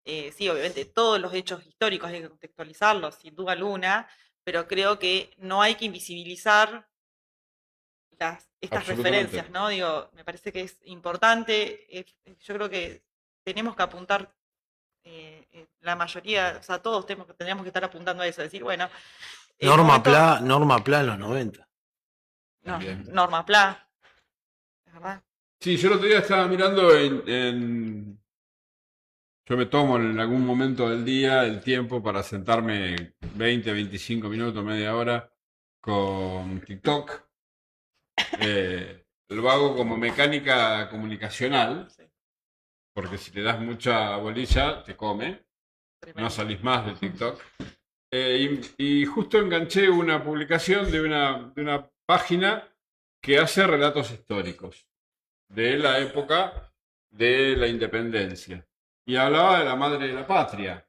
sí, obviamente todos los hechos históricos hay que contextualizarlos, sin duda alguna, pero creo que no hay que invisibilizar estas referencias, ¿no? Digo, me parece que es importante, yo creo que tenemos que apuntar, la mayoría, o sea, todos tendríamos que estar apuntando a eso, decir, bueno... Norma Pla en los 90. No, Norma Pla, es verdad. Sí, yo el otro día estaba mirando yo me tomo en algún momento del día el tiempo para sentarme 20, 25 minutos, media hora con TikTok. Lo hago como mecánica comunicacional, porque si le das mucha bolilla, te come. No salís más de TikTok. Y justo enganché una publicación de una página que hace relatos históricos de la época de la independencia. Y hablaba de la madre de la patria,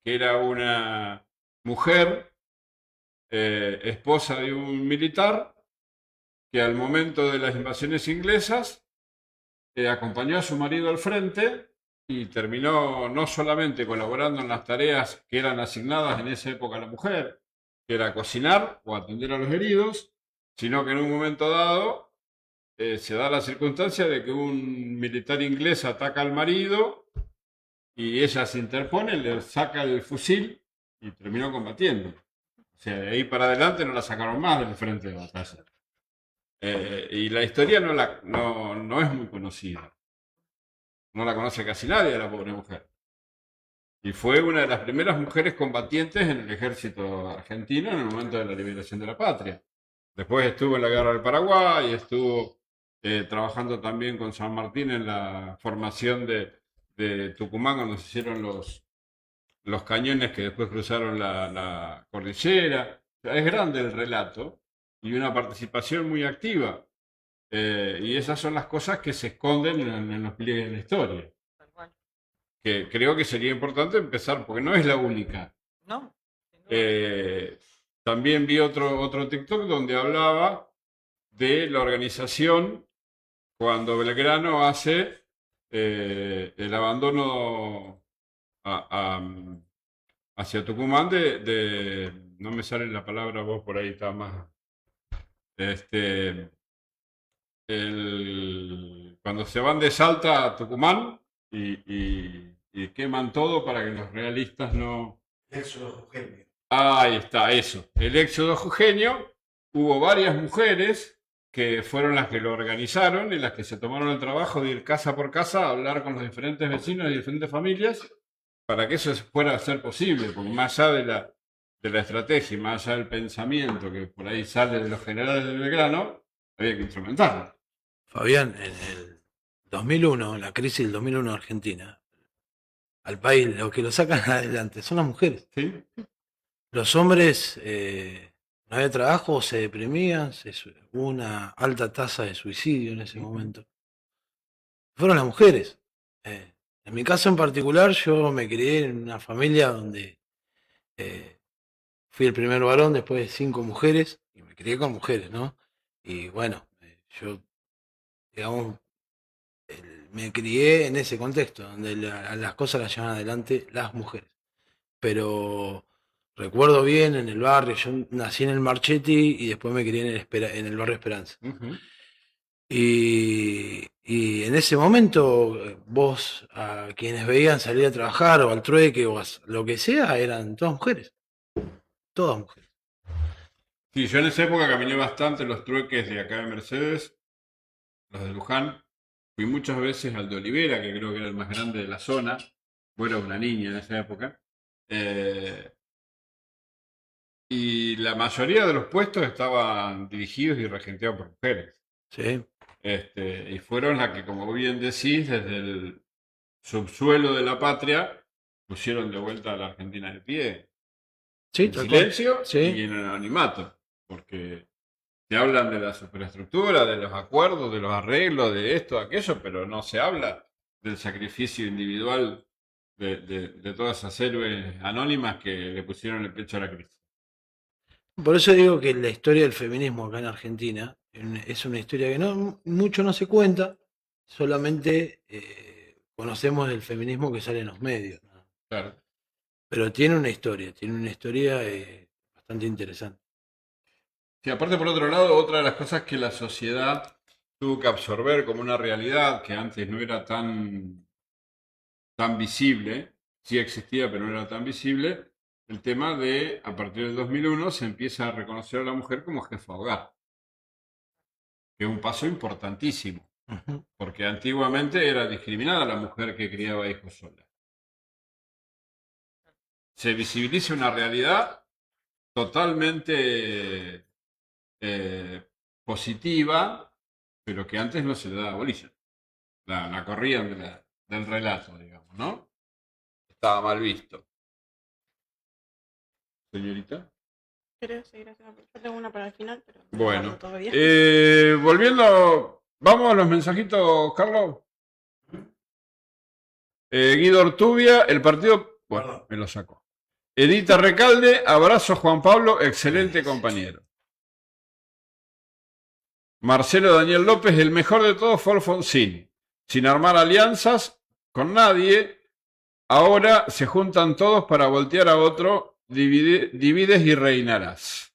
que era una mujer, esposa de un militar, que al momento de las invasiones inglesas acompañó a su marido al frente y terminó no solamente colaborando en las tareas que eran asignadas en esa época a la mujer, que era cocinar o atender a los heridos, sino que en un momento dado se da la circunstancia de que un militar inglés ataca al marido y ella se interpone, le saca el fusil y terminó combatiendo. O sea, de ahí para adelante no la sacaron más del frente de batalla. Y la historia no es muy conocida. No la conoce casi nadie a la pobre mujer. Y fue una de las primeras mujeres combatientes en el ejército argentino en el momento de la liberación de la patria. Después estuvo en la guerra del Paraguay, estuvo trabajando también con San Martín en la formación de Tucumán cuando se hicieron los cañones que después cruzaron la cordillera. O sea, es grande el relato y una participación muy activa. Y esas son las cosas que se esconden en los pliegues de la historia. Tal cual. Que creo que sería importante empezar, porque no es la única. ¿No? Sin duda. También vi otro TikTok donde hablaba de la organización cuando Belgrano hace el abandono hacia Tucumán no me sale la palabra, vos por ahí está más, cuando se van de Salta a Tucumán y queman todo para que los realistas no... Éxodo jujeño. Ahí está, eso. El éxodo jujeño, hubo varias mujeres que fueron las que lo organizaron y las que se tomaron el trabajo de ir casa por casa a hablar con los diferentes vecinos y diferentes familias para que eso fuera a ser posible, porque más allá de la estrategia y más allá del pensamiento que por ahí sale de los generales de Belgrano, había que instrumentarlo. Fabián, en el 2001, la crisis del 2001 en Argentina, al país lo que lo sacan adelante son las mujeres. ¿Sí? Los hombres no había trabajo, se deprimían, hubo una alta tasa de suicidio en ese momento. Fueron las mujeres. En mi caso en particular, yo me crié en una familia donde fui el primer varón después de 5 mujeres, y me crié con mujeres, ¿no? Y bueno, yo, digamos, me crié en ese contexto, donde las cosas las llevan adelante las mujeres. Pero recuerdo bien en el barrio, yo nací en el Marchetti y después me crié en el barrio Esperanza. Uh-huh. Y en ese momento, vos a quienes veían salir a trabajar o al trueque o a lo que sea, eran todas mujeres. Todas mujeres. Sí, yo en esa época caminé bastante los trueques de acá de Mercedes, los de Luján. Fui muchas veces al de Olivera, que creo que era el más grande de la zona. Yo era una niña en esa época. Y la mayoría de los puestos estaban dirigidos y regenteados por mujeres. Sí. Y fueron las que, como bien decís, desde el subsuelo de la patria, pusieron de vuelta a la Argentina de pie. Sí, En tal cual. silencio Sí. y en anonimato. Porque se hablan de la superestructura, de los acuerdos, de los arreglos, de esto, aquello, pero no se habla del sacrificio individual de todas esas héroes anónimas que le pusieron el pecho a la crisis. Por eso digo que la historia del feminismo acá en Argentina es una historia que mucho no se cuenta, solamente conocemos el feminismo que sale en los medios, ¿no? Claro. Pero tiene una historia bastante interesante. Sí, aparte, por otro lado, otra de las cosas que la sociedad tuvo que absorber como una realidad que antes no era tan visible, sí existía, pero no era tan visible, el tema de, a partir del 2001, se empieza a reconocer a la mujer como jefa de hogar, que es un paso importantísimo, Uh-huh. porque antiguamente era discriminada la mujer que criaba hijos sola. Se visibiliza una realidad totalmente positiva, pero que antes no se le daba bolilla. La corrían del relato, digamos, ¿no? Estaba mal visto. Señorita. ¿Querés seguir haciendo? Yo tengo una para el final, pero no Bueno, guardo todavía. volviendo, vamos a los mensajitos, Carlos. Guido Ortubia, el partido, bueno, me lo sacó. Edita Recalde, abrazo Juan Pablo, excelente compañero. Marcelo Daniel López, el mejor de todos fue Alfonsín. Sin armar alianzas con nadie, ahora se juntan todos para voltear a otro, divides y reinarás.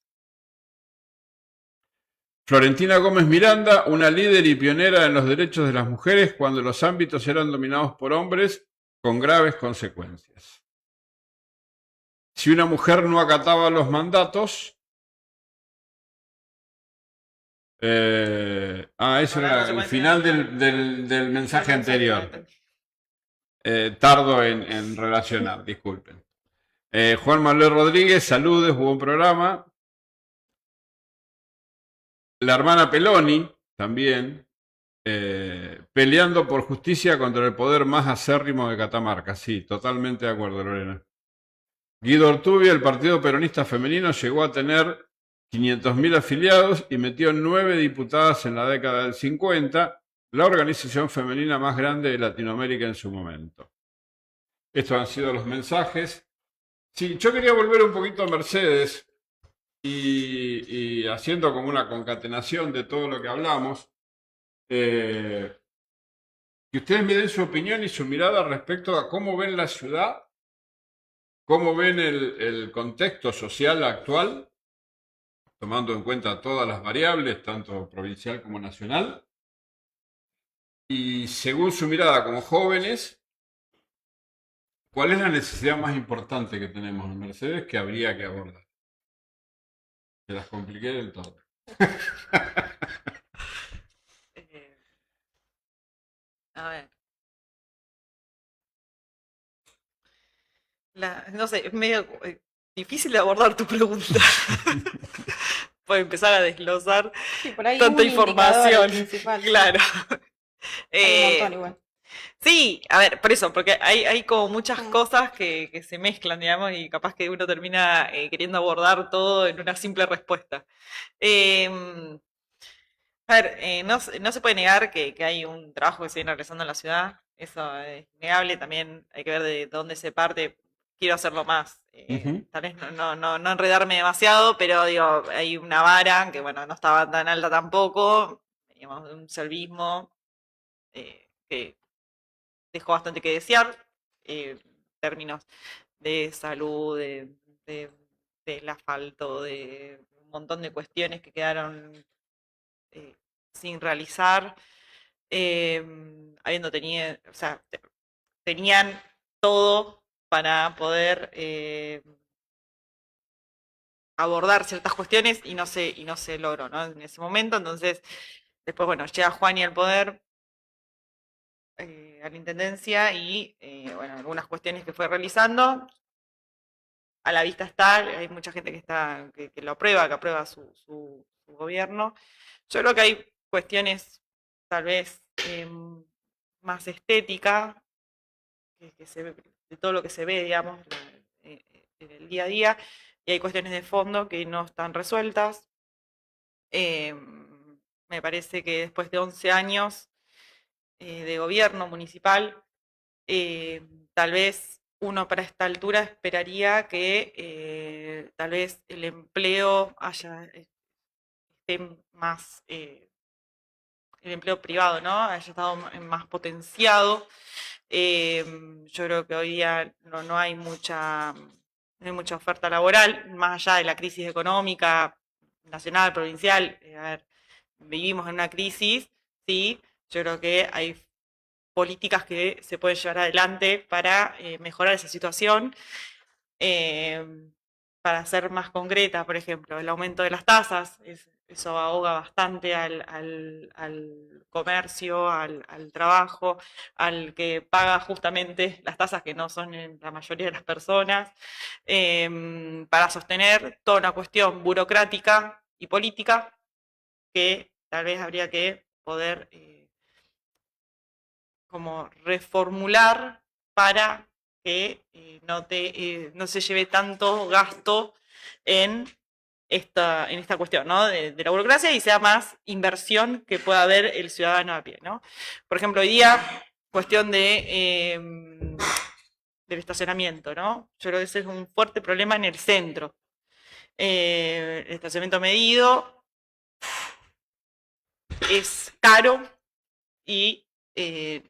Florentina Gómez Miranda, una líder y pionera en los derechos de las mujeres cuando los ámbitos eran dominados por hombres, con graves consecuencias. Si una mujer no acataba los mandatos... eso era el final del mensaje anterior. Tardo en relacionar, disculpen. Juan Manuel Rodríguez, saludos, buen programa. La hermana Peloni, también, peleando por justicia contra el poder más acérrimo de Catamarca. Sí, totalmente de acuerdo, Lorena. Guido Ortubia, el Partido Peronista Femenino, llegó a tener 500.000 afiliados y metió 9 diputadas en la década del 50, la organización femenina más grande de Latinoamérica en su momento. Estos han sido los mensajes. Sí, yo quería volver un poquito a Mercedes y haciendo como una concatenación de todo lo que hablamos, que ustedes me den su opinión y su mirada respecto a cómo ven la ciudad, cómo ven el contexto social actual, tomando en cuenta todas las variables, tanto provincial como nacional, y según su mirada como jóvenes, ¿cuál es la necesidad más importante que tenemos en Mercedes que habría que abordar? Se las compliqué del todo. A ver. No sé, es medio difícil de abordar tu pregunta. Puedo empezar a desglosar Sí, por ahí tanta un indicador información. principal. Claro. Hay un montón igual. Sí, a ver, por eso, porque hay como muchas cosas que se mezclan, digamos, y capaz que uno termina queriendo abordar todo en una simple respuesta. A ver, no se puede negar que hay un trabajo que se viene realizando en la ciudad, eso es innegable, también hay que ver de dónde se parte, quiero hacerlo más, tal vez no enredarme demasiado, pero digo, hay una vara que bueno, no estaba tan alta tampoco, digamos, un servismo que dejó bastante que desear, en términos de salud, del asfalto, de un montón de cuestiones que quedaron sin realizar, habiendo tenido, o sea, tenían todo para poder abordar ciertas cuestiones y no se logró, ¿no? En ese momento, entonces, después, bueno, llega Juani al poder, a la intendencia y, bueno, algunas cuestiones que fue realizando, a la vista está, hay mucha gente que lo aprueba, que aprueba su gobierno. Yo creo que hay cuestiones tal vez más estéticas, de todo lo que se ve, digamos, en el día a día, y hay cuestiones de fondo que no están resueltas. Me parece que después de 11 años de gobierno municipal, tal vez uno para esta altura esperaría que tal vez el empleo esté más, el empleo privado, ¿no? Haya estado más potenciado. Yo creo que hoy día no hay mucha oferta laboral, más allá de la crisis económica nacional, provincial. A ver, vivimos en una crisis, sí, yo creo que hay políticas que se pueden llevar adelante para mejorar esa situación. Para ser más concreta, por ejemplo, el aumento de las tasas, eso ahoga bastante al comercio, al trabajo, al que paga justamente las tasas que no son en la mayoría de las personas, para sostener toda una cuestión burocrática y política que tal vez habría que poder como reformular para que no se lleve tanto gasto en esta cuestión, ¿no? de la burocracia y sea más inversión que pueda haber el ciudadano a pie, ¿no? Por ejemplo, hoy día, cuestión del estacionamiento, ¿no? Yo creo que ese es un fuerte problema en el centro. El estacionamiento medido es caro y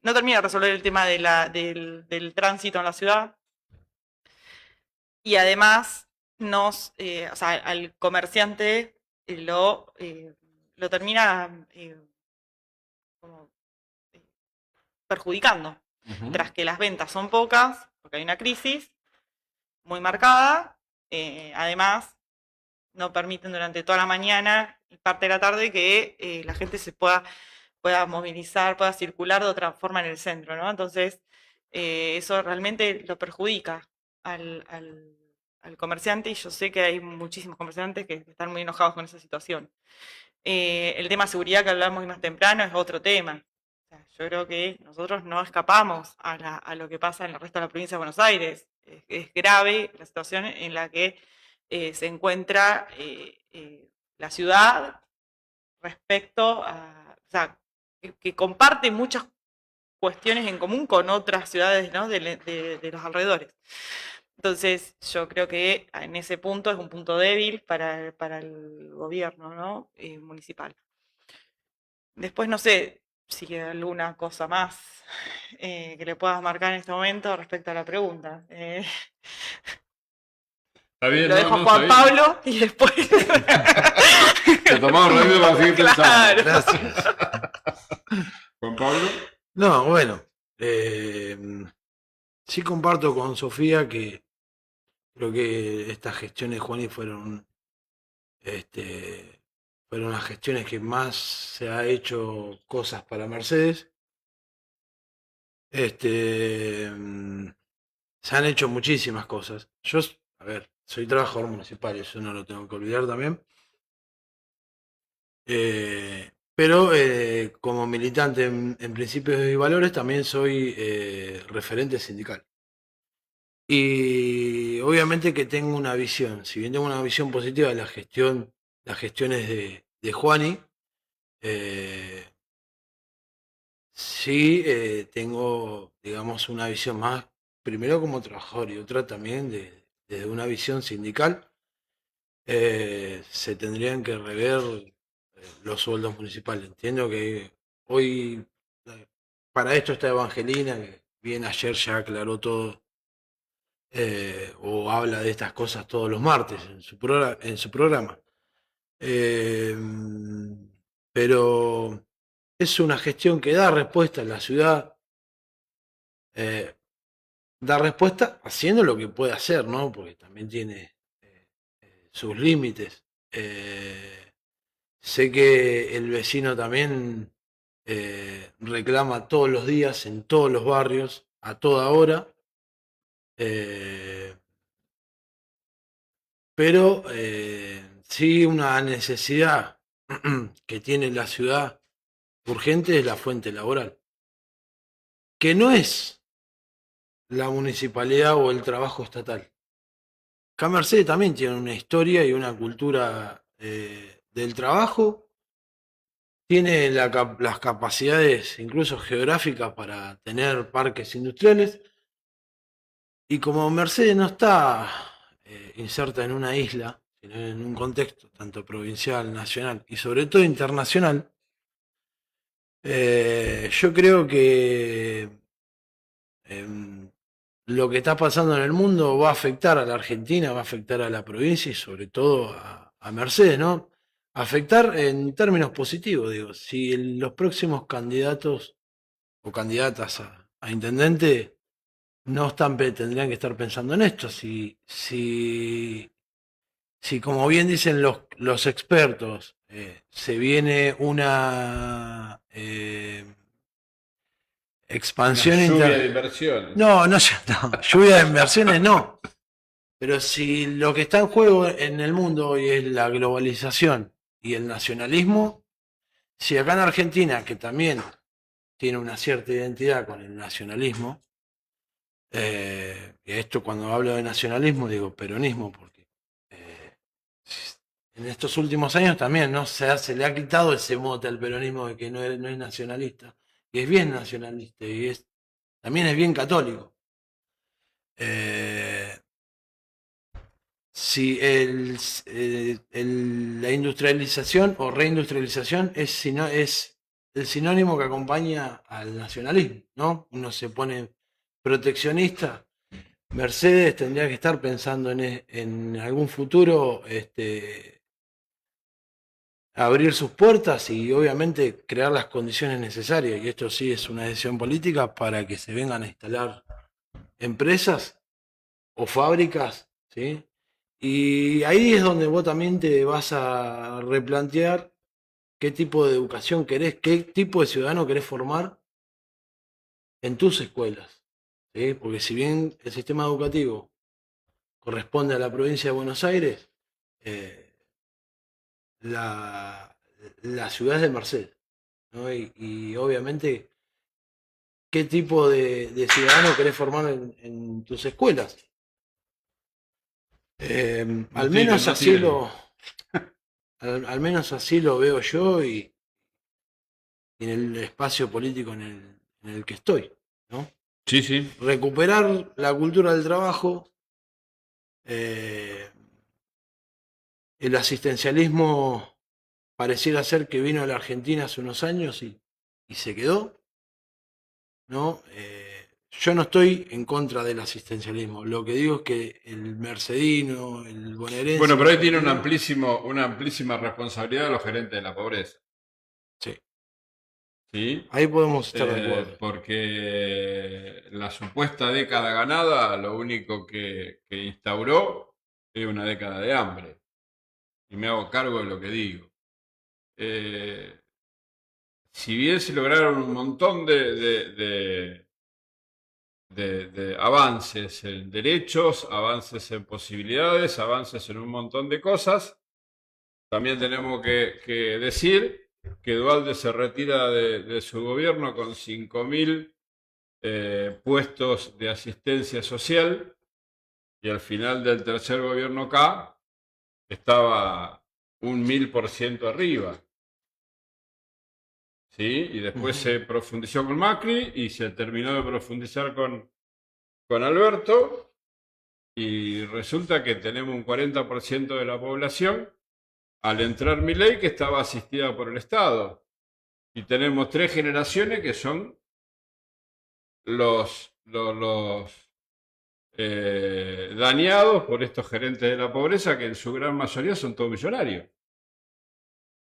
no termina de resolver el tema del tránsito en la ciudad. Y además o sea, al comerciante lo termina como, perjudicando. Tras que las ventas son pocas, porque hay una crisis muy marcada, además no permiten durante toda la mañana y parte de la tarde que la gente se pueda movilizar, pueda circular de otra forma en el centro, ¿no? Entonces, eso realmente lo perjudica al comerciante y yo sé que hay muchísimos comerciantes que están muy enojados con esa situación. El tema de seguridad que hablamos más temprano es otro tema. O sea, yo creo que nosotros no escapamos a lo que pasa en el resto de la provincia de Buenos Aires. es grave la situación en la que se encuentra la ciudad respecto a, o sea, que comparte muchas cuestiones en común con otras ciudades, ¿no? de los alrededores. Entonces, yo creo que en ese punto es un punto débil para el gobierno, ¿no? Municipal. Después, no sé si hay alguna cosa más que le puedas marcar en este momento respecto a la pregunta. Está bien, Lo dejo a está Juan bien. Pablo y después... Te tomamos rápido para seguir pensando. Claro. Gracias. Juan Pablo. No, bueno, sí comparto con Sofía que creo que estas gestiones de Juani fueron las gestiones que más se ha hecho cosas para Mercedes. Se han hecho muchísimas cosas. Yo, a ver, soy trabajador municipal, eso no lo tengo que olvidar también. Pero como militante en principios y valores también soy referente sindical. Y obviamente que tengo una visión, si bien tengo una visión positiva de las gestiones de Juani, sí tengo, digamos, una visión más, primero como trabajador y otra también desde una visión sindical. Se tendrían que rever los sueldos municipales. Entiendo que hoy, para esto está Evangelina, que bien ayer ya aclaró todo, o habla de estas cosas todos los martes en su programa. Pero es una gestión que da respuesta a la ciudad, da respuesta haciendo lo que puede hacer, ¿no? Porque también tiene sus límites. Sé que el vecino también reclama todos los días en todos los barrios, a toda hora. Pero sí una necesidad que tiene la ciudad urgente es la fuente laboral, que no es la municipalidad o el trabajo estatal. Acá Mercedes también tiene una historia y una cultura del trabajo, tiene las capacidades incluso geográficas para tener parques industriales, y como Mercedes no está inserta en una isla, sino en un contexto tanto provincial, nacional y sobre todo internacional, yo creo que lo que está pasando en el mundo va a afectar a la Argentina, va a afectar a la provincia y sobre todo a Mercedes, ¿no? Afectar en términos positivos, digo, si los próximos candidatos o candidatas a intendente no tendrían que estar pensando en esto, si como bien dicen los expertos, se viene una expansión Una lluvia de inversiones. No, lluvia de inversiones no. Pero si lo que está en juego en el mundo hoy es la globalización y el nacionalismo, si acá en Argentina, que también tiene una cierta identidad con el nacionalismo, y esto cuando hablo de nacionalismo digo peronismo, porque en estos últimos años también no se le ha quitado ese mote al peronismo de que no es nacionalista, y es bien nacionalista, y también es bien católico. Si la industrialización o reindustrialización es el sinónimo que acompaña al nacionalismo, ¿no? Uno se pone proteccionista. Mercedes tendría que estar pensando en algún futuro abrir sus puertas y obviamente crear las condiciones necesarias, y esto sí es una decisión política, para que se vengan a instalar empresas o fábricas, ¿sí? Y ahí es donde vos también te vas a replantear qué tipo de educación querés, qué tipo de ciudadano querés formar en tus escuelas, ¿sí? Porque si bien el sistema educativo corresponde a la provincia de Buenos Aires, la ciudad es de Mercedes, ¿no? Y obviamente, ¿qué tipo de ciudadano querés formar en tus escuelas? Al Sí, menos que no así tienen. al menos así lo veo yo y en el espacio político en el que estoy, ¿no? Sí, sí. Recuperar la cultura del trabajo, eh, el asistencialismo pareciera ser que vino a la Argentina hace unos años y se quedó, ¿no? Yo no estoy en contra del asistencialismo, lo que digo es que el mercedino, el bonaerense Bueno, en pero ahí tiene Argentina, una amplísima responsabilidad de los gerentes de la pobreza. sí, ¿Sí? ahí podemos estar de acuerdo. Porque la supuesta década ganada lo único que instauró es una década de hambre. Y me hago cargo de lo que digo. Eh, si bien se lograron un montón de avances en derechos, avances en posibilidades, avances en un montón de cosas, también tenemos que decir que Dualde se retira de su gobierno con 5.000 puestos de asistencia social y al final del tercer gobierno K estaba un 1.000% arriba. ¿Sí? Y después Ujú. se profundizó con Macri y se terminó de profundizar con Alberto y resulta que tenemos un 40% de la población al entrar Milei que estaba asistida por el Estado. Y tenemos 3 generaciones que son los dañados por estos gerentes de la pobreza que en su gran mayoría son todos millonarios.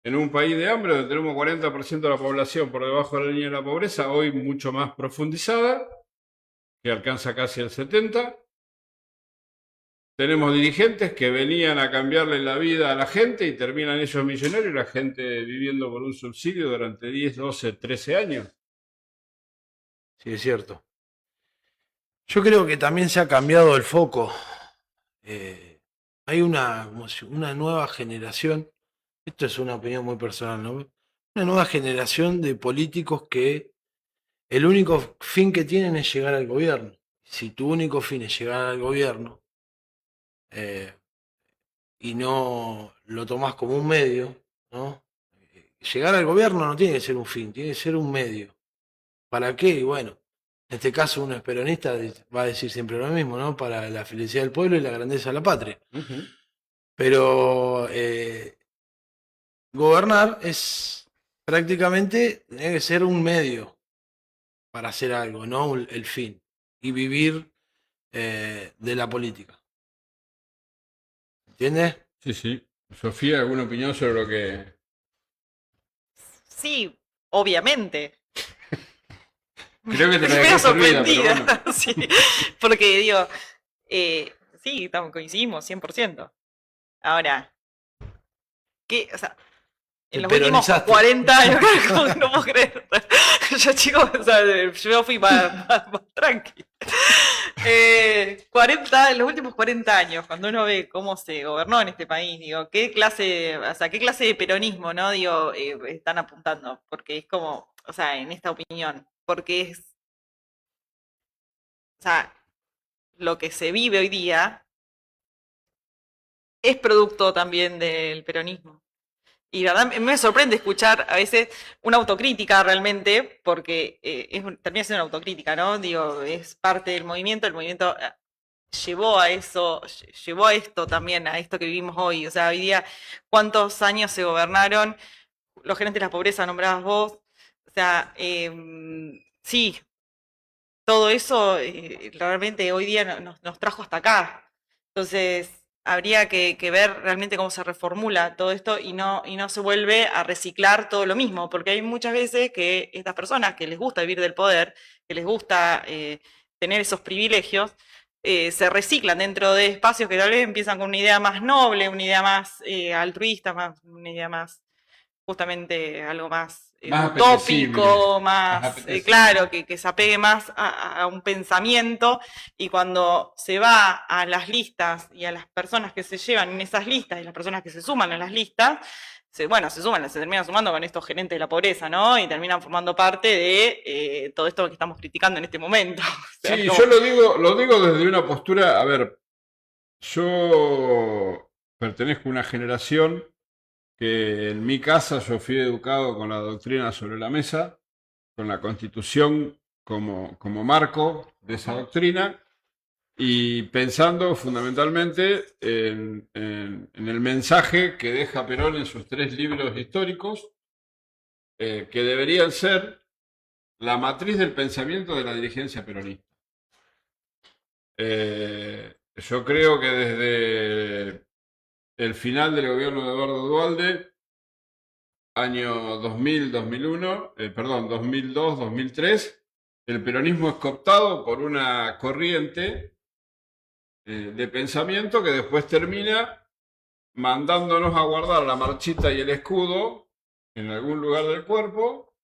En un país de hambre donde tenemos 40% de la población por debajo de la línea de la pobreza, hoy mucho más profundizada, que alcanza casi el 70%. Tenemos dirigentes que venían a cambiarle la vida a la gente y terminan ellos millonarios y la gente viviendo por un subsidio durante 10, 12, 13 años. Sí, es cierto. Yo creo que también se ha cambiado el foco. Eh, Hay una nueva generación, esto es una opinión muy personal, ¿no? Una nueva generación de políticos que el único fin que tienen es llegar al gobierno. Si tu único fin es llegar al gobierno eh, y no lo tomás como un medio, ¿no? Llegar al gobierno no tiene que ser un fin, tiene que ser un medio. ¿Para qué? Y bueno, en este caso uno es peronista, va a decir siempre lo mismo, ¿no? Para la felicidad del pueblo y la grandeza de la patria. Uh-huh. Pero gobernar es prácticamente, tiene que ser un medio para hacer algo, no el fin. Y vivir de la política. ¿Entiendes? Sí, sí. Sofía, ¿alguna opinión sobre lo que... Sí, obviamente. Creo que te la Me dejé veo servida, pero bueno. sorprendida, sí, porque digo, sí, coincidimos 100%. Ahora, ¿qué? O sea, Te en los últimos peronizaste. 40 años, como que no puedo creer. Yo, chicos, o sea, yo fui más tranqui. En los últimos 40 años, cuando uno ve cómo se gobernó en este país, digo, qué clase de peronismo, ¿no? Digo, están apuntando, porque es como, o sea, en esta opinión, porque es, o sea, lo que se vive hoy día es producto también del peronismo. Y la verdad me sorprende escuchar a veces una autocrítica realmente, porque termina siendo una autocrítica, ¿no? Digo, es parte del movimiento, el movimiento llevó a eso, llevó a esto también, a esto que vivimos hoy. O sea, hoy día, ¿cuántos años se gobernaron? Los gerentes de la pobreza nombrabas vos. O sea, sí, todo eso realmente hoy día nos trajo hasta acá. Entonces, habría que ver realmente cómo se reformula todo esto y no se vuelve a reciclar todo lo mismo, porque hay muchas veces que estas personas que les gusta vivir del poder, que les gusta tener esos privilegios, se reciclan dentro de espacios que tal vez empiezan con una idea más noble, una idea más altruista, una idea más justamente algo más Más apetecible. utópico, Más más apetecible. claro, que se apegue más a un pensamiento y cuando se va a las listas y a las personas que se llevan en esas listas y las personas que se suman a las listas, se terminan sumando con estos gerentes de la pobreza, ¿no? Y terminan formando parte de todo esto que estamos criticando en este momento. O sea, Sí, como, yo lo digo desde una postura, a ver, Yo pertenezco a una generación que en mi casa yo fui educado con la doctrina sobre la mesa, con la Constitución como marco de esa doctrina y pensando fundamentalmente en el mensaje que deja Perón en sus 3 libros históricos, que deberían ser la matriz del pensamiento de la dirigencia peronista. Yo creo que desde el final del gobierno de Eduardo Duhalde, año 2000, 2001, perdón, 2002, 2003, el peronismo es cooptado por una corriente de pensamiento que después termina mandándonos a guardar la marchita y el escudo en algún lugar del cuerpo,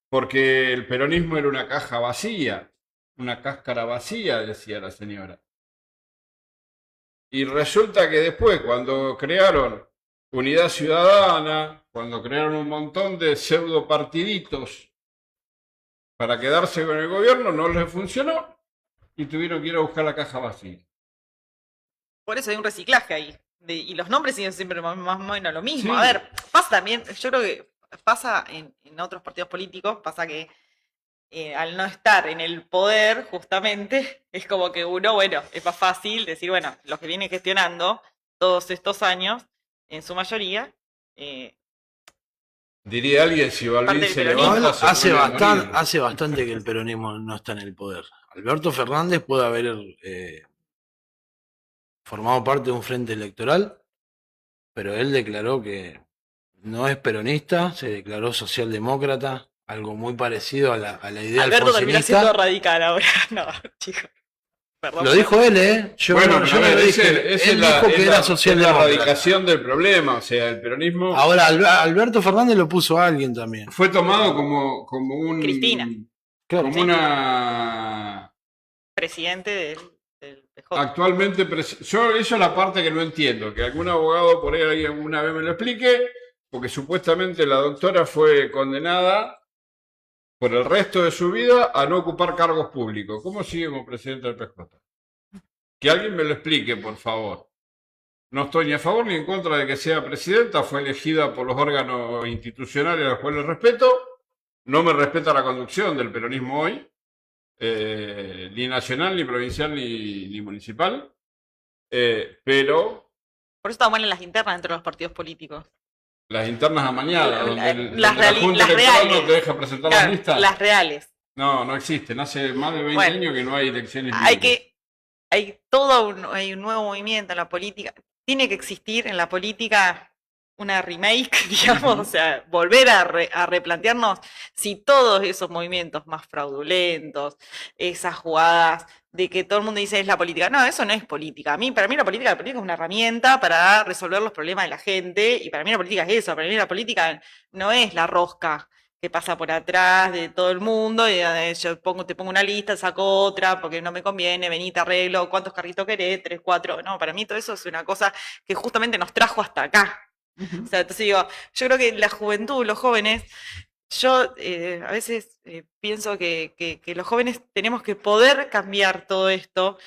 porque el peronismo era una caja vacía, una cáscara vacía, decía la señora. Y resulta que después, cuando crearon Unidad Ciudadana, cuando crearon un montón de pseudo partiditos para quedarse con el gobierno, no les funcionó y tuvieron que ir a buscar la caja vacía. Por eso hay un reciclaje ahí. Y los nombres siguen siempre más o menos lo mismo. Sí. A ver, pasa también, yo creo que pasa en otros partidos políticos, pasa que al no estar en el poder, justamente, es como que uno, bueno, es más fácil decir, bueno, los que vienen gestionando todos estos años, en su mayoría, Diría alguien, si Parte Balvin del se peronismo. levanta, se Hace vuelve a bastante, morir. hace bastante que el peronismo no está en el poder. Alberto Fernández puede haber formado parte de un frente electoral, pero él declaró que no es peronista, se declaró socialdemócrata, algo muy parecido a la idea Alberto termina siendo alfonsinista. radical ahora. No, chicos. Perdón. Lo dijo él, ¿eh? Yo Bueno, no, pero yo a no ver, lo dije. esa Él es dijo que era es la socialdemócrata. radicación del problema. O sea, el peronismo Ahora, Alberto Fernández lo puso a alguien también. fue tomado como un... Cristina. Claro, Como una... Presidente del PJ. Actualmente, yo eso es la parte que no entiendo, que algún abogado por ahí alguna vez me lo explique, porque supuestamente la doctora fue condenada por el resto de su vida a no ocupar cargos públicos. ¿Cómo sigue como presidente del PJ? Que alguien me lo explique, por favor. No estoy ni a favor ni en contra de que sea presidenta, fue elegida por los órganos institucionales a los cuales respeto, no me respeta la conducción del peronismo hoy, ni nacional, ni provincial, ni municipal, pero Por eso estaban mal en las internas dentro de los partidos políticos. las internas amañadas, donde Las la Junta las Electoral no reales. te deja presentar Claro, las listas. las reales. No existen, hace más de 20 Bueno, años que no hay elecciones Hay libres. hay un nuevo movimiento en la política. Tiene que existir en la política una remake, digamos, o sea, volver a replantearnos si todos esos movimientos más fraudulentos, esas jugadas de que todo el mundo dice es la política. No, eso no es política. Para mí la política es una herramienta para resolver los problemas de la gente, y para mí la política es eso. Para mí la política no es la rosca que pasa por atrás de todo el mundo, y yo te pongo una lista, saco otra, porque no me conviene, vení, te arreglo, ¿cuántos carritos querés? 3, 4. No, para mí todo eso es una cosa que justamente nos trajo hasta acá. O sea, entonces digo, yo creo que la juventud, los jóvenes, yo a veces pienso que los jóvenes tenemos que poder cambiar todo esto,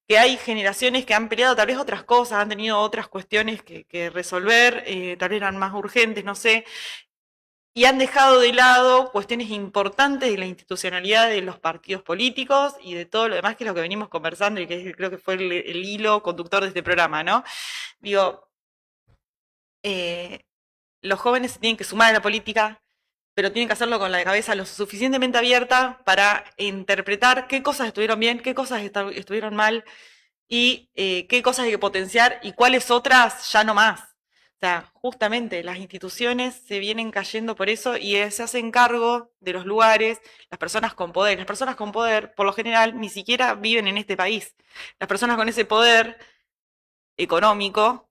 que hay generaciones que han peleado tal vez otras cosas, han tenido otras cuestiones que resolver, tal vez eran más urgentes, no sé, y han dejado de lado cuestiones importantes de la institucionalidad de los partidos políticos y de todo lo demás, que es lo que venimos conversando y que creo que fue el hilo conductor de este programa, ¿no? Digo, los jóvenes se tienen que sumar a la política, pero tienen que hacerlo con la cabeza lo suficientemente abierta para interpretar qué cosas estuvieron bien, qué cosas estuvieron mal, y qué cosas hay que potenciar y cuáles otras ya no más. O sea, justamente las instituciones se vienen cayendo por eso, y se hacen cargo de los lugares las personas con poder. Las personas con poder, por lo general, ni siquiera viven en este país. Las personas con ese poder económico,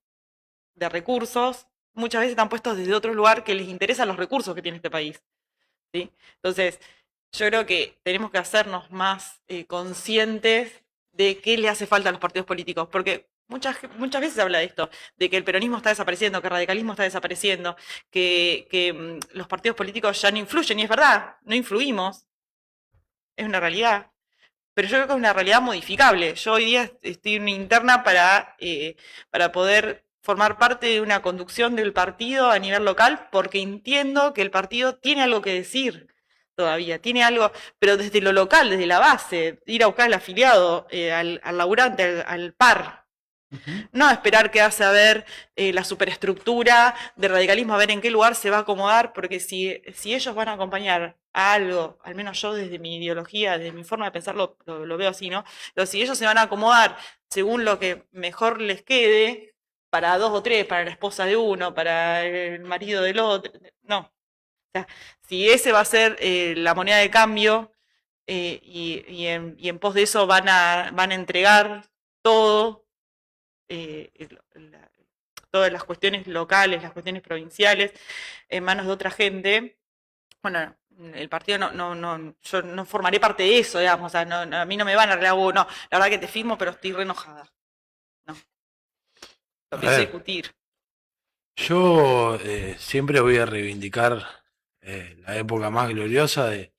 de recursos, muchas veces están puestos desde otro lugar que les interesan los recursos que tiene este país, ¿sí? Entonces, yo creo que tenemos que hacernos más conscientes de qué le hace falta a los partidos políticos, porque muchas veces se habla de esto, de que el peronismo está desapareciendo, que el radicalismo está desapareciendo, que los partidos políticos ya no influyen, y es verdad, no influimos, es una realidad, pero yo creo que es una realidad modificable. Yo hoy día estoy en una interna para poder formar parte de una conducción del partido a nivel local, porque entiendo que el partido tiene algo que decir todavía, tiene algo, pero desde lo local, desde la base, ir a buscar al afiliado, al laburante, al par. No esperar que hace a ver la superestructura de radicalismo, a ver en qué lugar se va a acomodar, porque si ellos van a acompañar a algo, al menos yo desde mi ideología, desde mi forma de pensar lo veo así, ¿no? Pero si ellos se van a acomodar según lo que mejor les quede, para 2 o 3, para la esposa de uno, para el marido del otro, no. O sea, si ese va a ser la moneda de cambio y en pos de eso van a entregar todo, todas las cuestiones locales, las cuestiones provinciales, en manos de otra gente, bueno, el partido yo no formaré parte de eso, digamos, o sea, a mí no me van a arreglar, no, la verdad que te firmo, pero estoy re enojada. No. Lo pienso discutir. Yo siempre voy a reivindicar la época más gloriosa de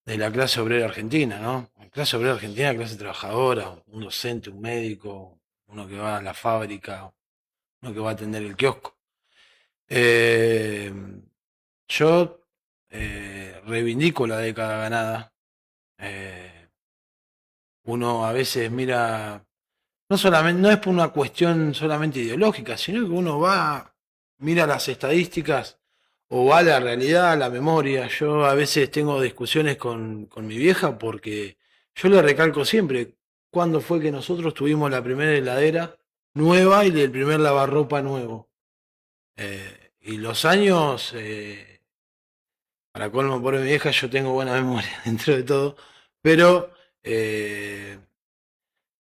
la clase obrera argentina, ¿no? La clase obrera argentina, clase trabajadora, un docente, un médico, uno que va a la fábrica, uno que va a atender el kiosco. Yo reivindico la década ganada. Uno a veces mira, no es por una cuestión solamente ideológica, sino que uno mira las estadísticas o va a la realidad, a la memoria. Yo a veces tengo discusiones con mi vieja porque yo le recalco siempre cuándo fue que nosotros tuvimos la primera heladera nueva y el primer lavarropa nuevo. Y los años, para colmo por mi vieja, yo tengo buena memoria dentro de todo, pero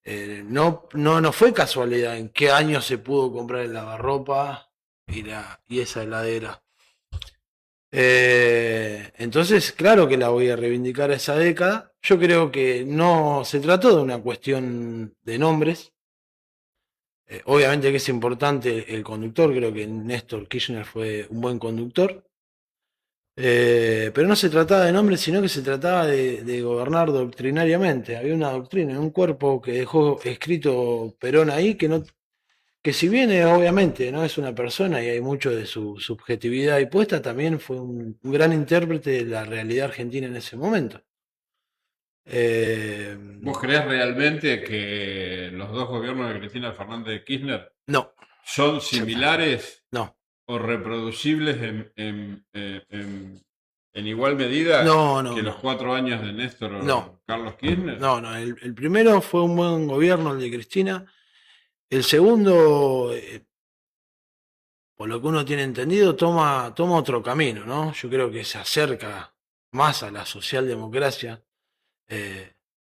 no fue casualidad en qué año se pudo comprar el lavarropa y esa heladera. Entonces, claro que la voy a reivindicar a esa década. Yo creo que no se trató de una cuestión de nombres. Obviamente que es importante el conductor, creo que Néstor Kirchner fue un buen conductor. Pero no se trataba de nombres, sino que se trataba de gobernar doctrinariamente. Había una doctrina, un cuerpo que dejó escrito Perón ahí, que si bien obviamente no es una persona y hay mucho de su subjetividad ahí puesta, también fue un gran intérprete de la realidad argentina en ese momento. ¿Vos creés realmente que los dos gobiernos de Cristina Fernández de Kirchner No. son similares? No. ¿O reproducibles en igual medida que los 4 años de Néstor o Carlos Kirchner? No. El primero fue un buen gobierno, el de Cristina. El segundo, por lo que uno tiene entendido, toma otro camino, ¿no? Yo creo que se acerca más a la socialdemocracia.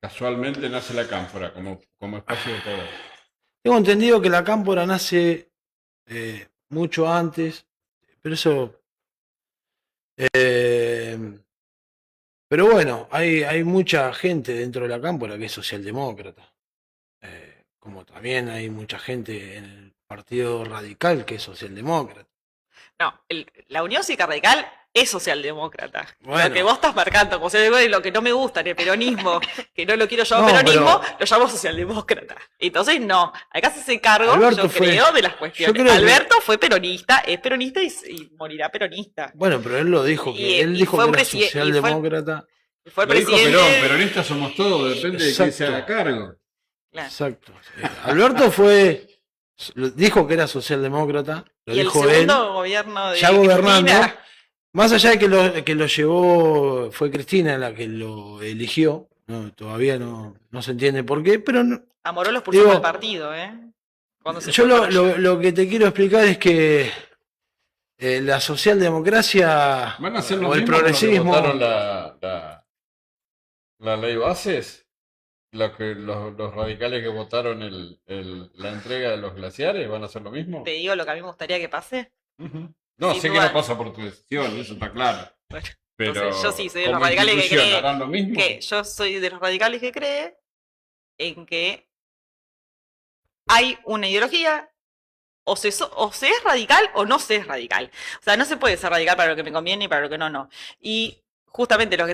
Casualmente nace la Cámpora como espacio de poder. Tengo entendido que la Cámpora nace mucho antes, pero eso... pero bueno, hay mucha gente dentro de la Cámpora que es socialdemócrata. Como también hay mucha gente en el Partido Radical que es socialdemócrata. No, la Unión Cívica Radical es socialdemócrata. Bueno. Lo que vos estás marcando como socialdemócrata y lo que no me gusta en el peronismo, que no lo quiero llamar peronismo, lo llamo socialdemócrata. Entonces, no, acá se hace cargo, Alberto creo, de las cuestiones. Alberto fue peronista, es peronista y morirá peronista. Bueno, pero él lo dijo, él dijo que era socialdemócrata. Fue lo presidente. Dijo Perón, peronistas somos todos, depende de quién se haga cargo. Claro. Exacto. Alberto dijo que era socialdemócrata, lo y dijo el segundo él, gobierno de ya gobernando, Cristina. más allá de que lo llevó, fue Cristina la que lo eligió, todavía no se entiende por qué, pero A Moró lo expulsó del partido, yo lo que te quiero explicar es que la socialdemocracia ¿Van a ser los o el mismos progresismo los que votaron la ley bases? Los radicales que votaron la entrega de los glaciares, ¿van a hacer lo mismo? Te digo lo que a mí me gustaría que pase. No, Sin sé duda. que no pasa por tu decisión, eso está claro. Bueno, Pero entonces, yo sí soy de los como radicales que institución, cree ¿harán lo mismo? que yo soy de los radicales que cree en que hay una ideología, o se es radical o no se es radical. O sea, no se puede ser radical para lo que me conviene y para lo que no. Y justamente los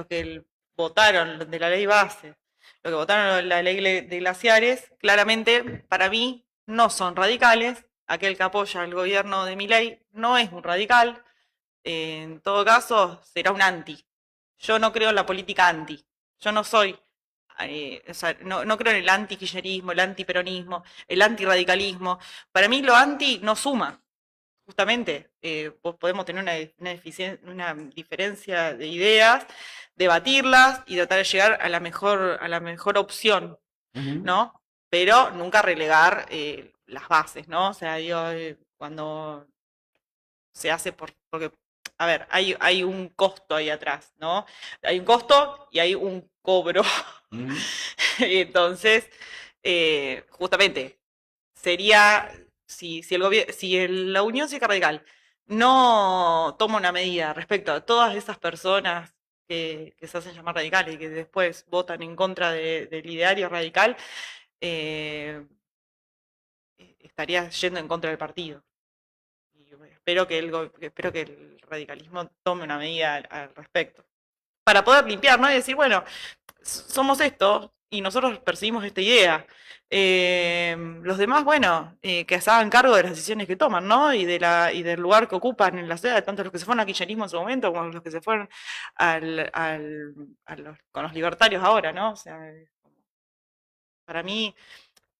que votaron de la ley base, lo que votaron de la ley de glaciares, claramente para mí no son radicales. Aquel que apoya al gobierno de Milei no es un radical, en todo caso será un anti. Yo no creo en la política anti, yo no soy, o sea, no creo en el anti-kirchnerismo, el anti-peronismo, el anti-radicalismo. Para mí lo anti no suma. Justamente, podemos tener una diferencia de ideas, debatirlas y tratar de llegar a la mejor opción, ¿no? Pero nunca relegar las bases, ¿no? O sea, digo, cuando se hace porque, a ver, hay un costo ahí atrás, ¿no? Hay un costo y hay un cobro. Y entonces, justamente, sería, si la Unión Cívica Radical no toma una medida respecto a todas esas personas que se hacen llamar radicales y que después votan en contra del ideario radical, estaría yendo en contra del partido. Y espero que el radicalismo tome una medida al respecto. Para poder limpiar, ¿no? Y decir, bueno, somos esto y nosotros perseguimos esta idea. Los demás, bueno, que se hagan cargo de las decisiones que toman, ¿no? Y del lugar que ocupan en la ciudad, tanto los que se fueron al kirchnerismo en su momento como los que se fueron con los libertarios ahora, ¿no? O sea, para mí,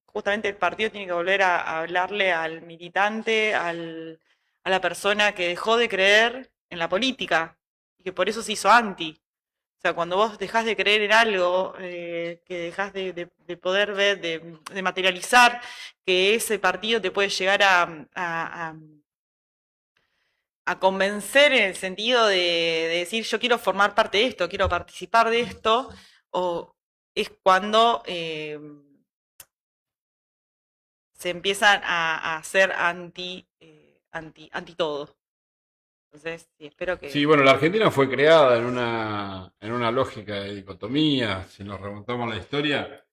justamente el partido tiene que volver a hablarle al militante, a la persona que dejó de creer en la política y que por eso se hizo anti. O sea, cuando vos dejás de creer en algo, que dejás de poder ver, de materializar que ese partido te puede llegar a convencer en el sentido de decir yo quiero formar parte de esto, quiero participar de esto, o es cuando se empiezan a hacer anti todo. Entonces, sí, espero que... Sí, bueno, la Argentina fue creada en una lógica de dicotomía. Si nos remontamos a la historia,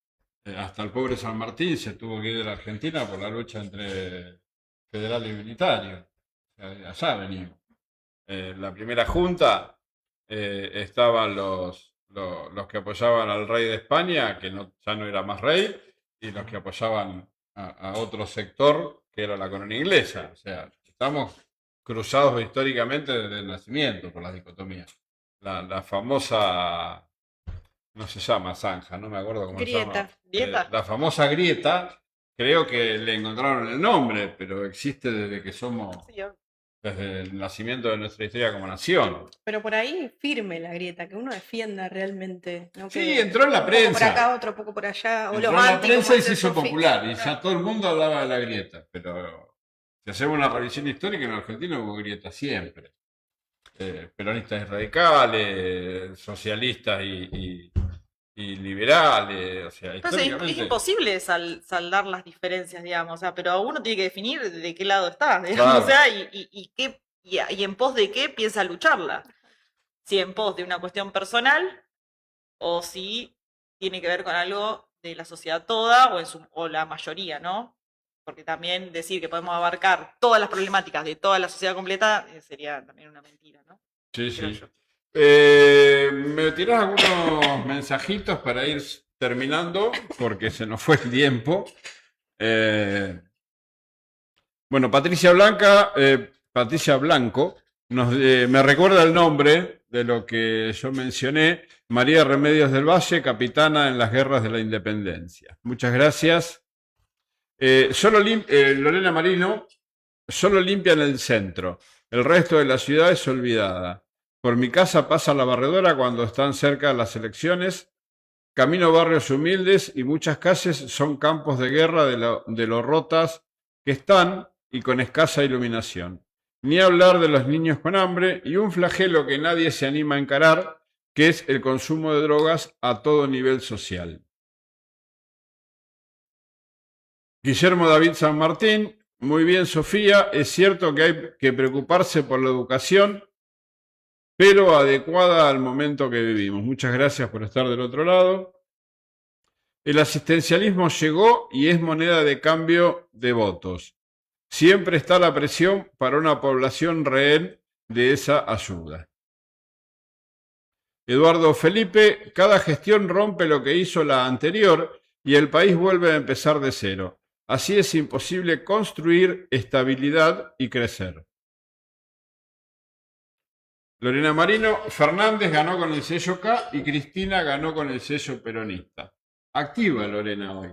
hasta el pobre San Martín se tuvo que ir de la Argentina por la lucha entre federal y unitario. O sea, allá venimos. La primera junta estaban los que apoyaban al rey de España, que ya no era más rey, y los que apoyaban a otro sector, que era la corona inglesa. O sea, estamos cruzados históricamente desde el nacimiento por las dicotomías. La famosa, no se llama zanja, no me acuerdo cómo se llama. Grieta. La famosa grieta, creo que le encontraron el nombre, pero existe desde que somos, Sí, desde el nacimiento de nuestra historia como nación. Pero por ahí firme la grieta, que uno defienda realmente. ¿No? Sí, Que entró en la un poco por prensa. acá, otro poco por allá. O Entró los en la anti, prensa como y se dice hizo Sofi. popular, y ya todo el mundo hablaba de la grieta, pero si hacemos una revisión histórica, en Argentina hubo grieta siempre. Peronistas y radicales, socialistas y liberales, o sea, entonces, es históricamente. imposible saldar las diferencias, digamos, o sea, pero uno tiene que definir de qué lado está, digamos, Claro. o sea, y en pos de qué piensa lucharla. Si en pos de una cuestión personal o si tiene que ver con algo de la sociedad toda o la mayoría, ¿no? Porque también decir que podemos abarcar todas las problemáticas de toda la sociedad completa sería también una mentira, ¿no? Sí, Creo sí. yo. ¿Me tirás algunos mensajitos para ir terminando? Porque se nos fue el tiempo. Bueno, Patricia Blanco me recuerda el nombre de lo que yo mencioné, María Remedios del Valle, capitana en las guerras de la independencia. Muchas gracias. Lorena Marino, solo limpian el centro, el resto de la ciudad es olvidada. Por mi casa pasa la barredora cuando están cerca las elecciones, camino barrios humildes y muchas calles son campos de guerra de lo rotas que están y con escasa iluminación. Ni hablar de los niños con hambre y un flagelo que nadie se anima a encarar, que es el consumo de drogas a todo nivel social. Guillermo David San Martín, muy bien Sofía, es cierto que hay que preocuparse por la educación, pero adecuada al momento que vivimos. Muchas gracias por estar del otro lado. El asistencialismo llegó y es moneda de cambio de votos. Siempre está la presión para una población rehén de esa ayuda. Eduardo Felipe, cada gestión rompe lo que hizo la anterior y el país vuelve a empezar de cero. Así es imposible construir estabilidad y crecer. Lorena Marino, Fernández ganó con el sello K y Cristina ganó con el sello peronista. Activa Lorena hoy.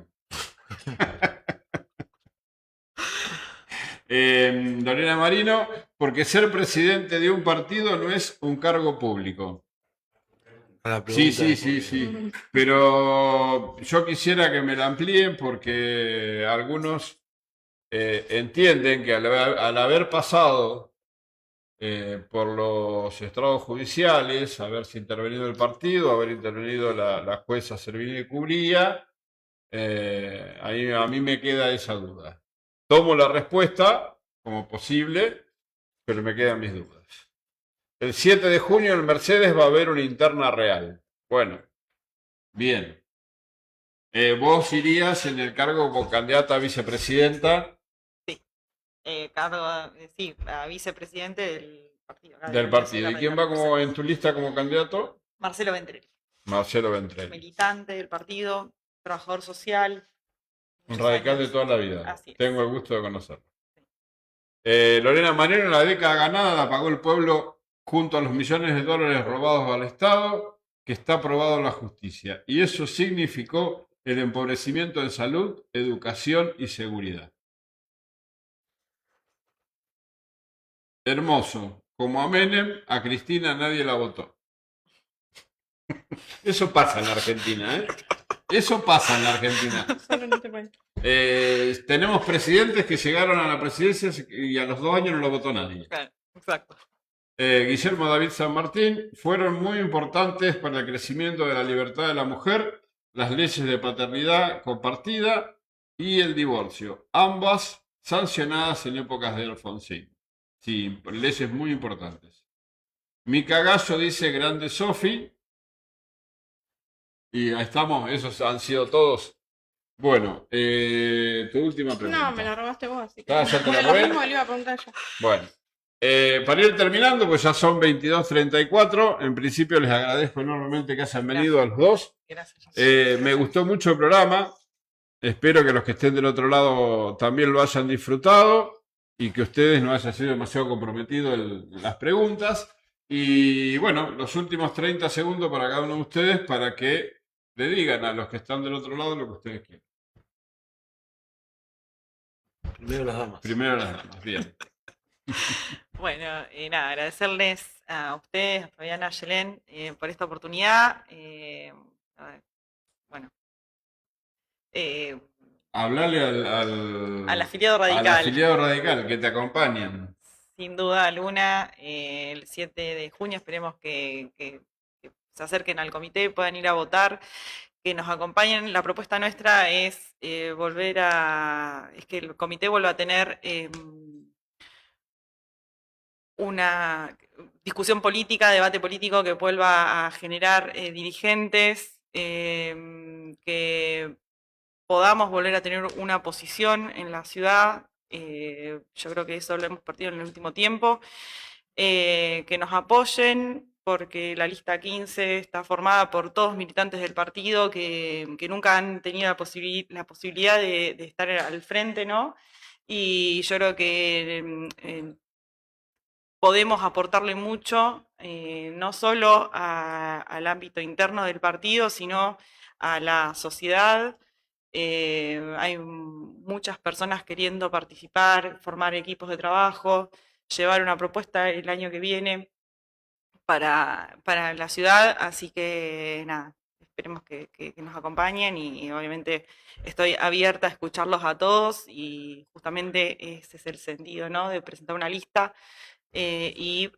Lorena Marino, porque ser presidente de un partido no es un cargo público. Sí. Pero yo quisiera que me la amplíen porque algunos entienden que al haber pasado por los estrados judiciales, haberse intervenido el partido, haber intervenido la jueza Servini Cubría, a mí me queda esa duda. Tomo la respuesta como posible, pero me quedan mis dudas. El 7 de junio en Mercedes va a haber una interna real. Bueno, bien. Vos irías en el cargo como candidata a vicepresidenta. Sí, a vicepresidente del partido. Del partido. ¿Y quién va en tu lista como candidato? Marcelo Ventrelli. Marcelo Ventrelli. Militante del partido, trabajador social. Un radical de toda la vida. Así es. Tengo el gusto de conocerlo. Lorena Marino, en la década ganada la pagó el pueblo junto a los millones de dólares robados al Estado, que está probado en la justicia. Y eso significó el empobrecimiento en salud, educación y seguridad. Hermoso. Como a Menem, a Cristina nadie la votó. Eso pasa en la Argentina, ¿eh? Eso pasa en la Argentina. Solo en este país. Tenemos presidentes que llegaron a la presidencia y a los 2 años no lo votó nadie. Claro, exacto. Guillermo David San Martín, fueron muy importantes para el crecimiento de la libertad de la mujer, las leyes de paternidad compartida y el divorcio, ambas sancionadas en épocas de Alfonsín. Sí, leyes muy importantes. Mi cagazo dice grande Sofi. Y ahí estamos, esos han sido todos. Bueno, tu última pregunta. No, me la robaste vos, así que. Ah, ya te la Lo robé. mismo le iba a preguntar yo. Bueno, para ir terminando, pues ya son 22:34. En principio les agradezco enormemente que hayan venido a los dos. Gracias. Me gustó mucho el programa. Espero que los que estén del otro lado también lo hayan disfrutado y que ustedes no hayan sido demasiado comprometidos en las preguntas. Y bueno, los últimos 30 segundos para cada uno de ustedes para que le digan a los que están del otro lado lo que ustedes quieren. Primero las damas. Primero las damas, bien. Bueno, nada, agradecerles a ustedes, a Fabiana, a Yelén, por esta oportunidad. Hablarle al afiliado radical. Al afiliado radical, que te acompañan. Sin duda alguna, el 7 de junio esperemos que se acerquen al comité, puedan ir a votar, que nos acompañen. La propuesta nuestra es que el comité vuelva a tener una discusión política, debate político que vuelva a generar dirigentes, que podamos volver a tener una posición en la ciudad. Yo creo que eso lo hemos perdido en el último tiempo. Que nos apoyen, porque la lista 15 está formada por todos militantes del partido que nunca han tenido la posibilidad de estar al frente, ¿no? Y yo creo que podemos aportarle mucho, no solo al ámbito interno del partido, sino a la sociedad. Hay muchas personas queriendo participar, formar equipos de trabajo, llevar una propuesta el año que viene para la ciudad, así que nada, esperemos que nos acompañen y obviamente estoy abierta a escucharlos a todos y justamente ese es el sentido, ¿no? De presentar una lista y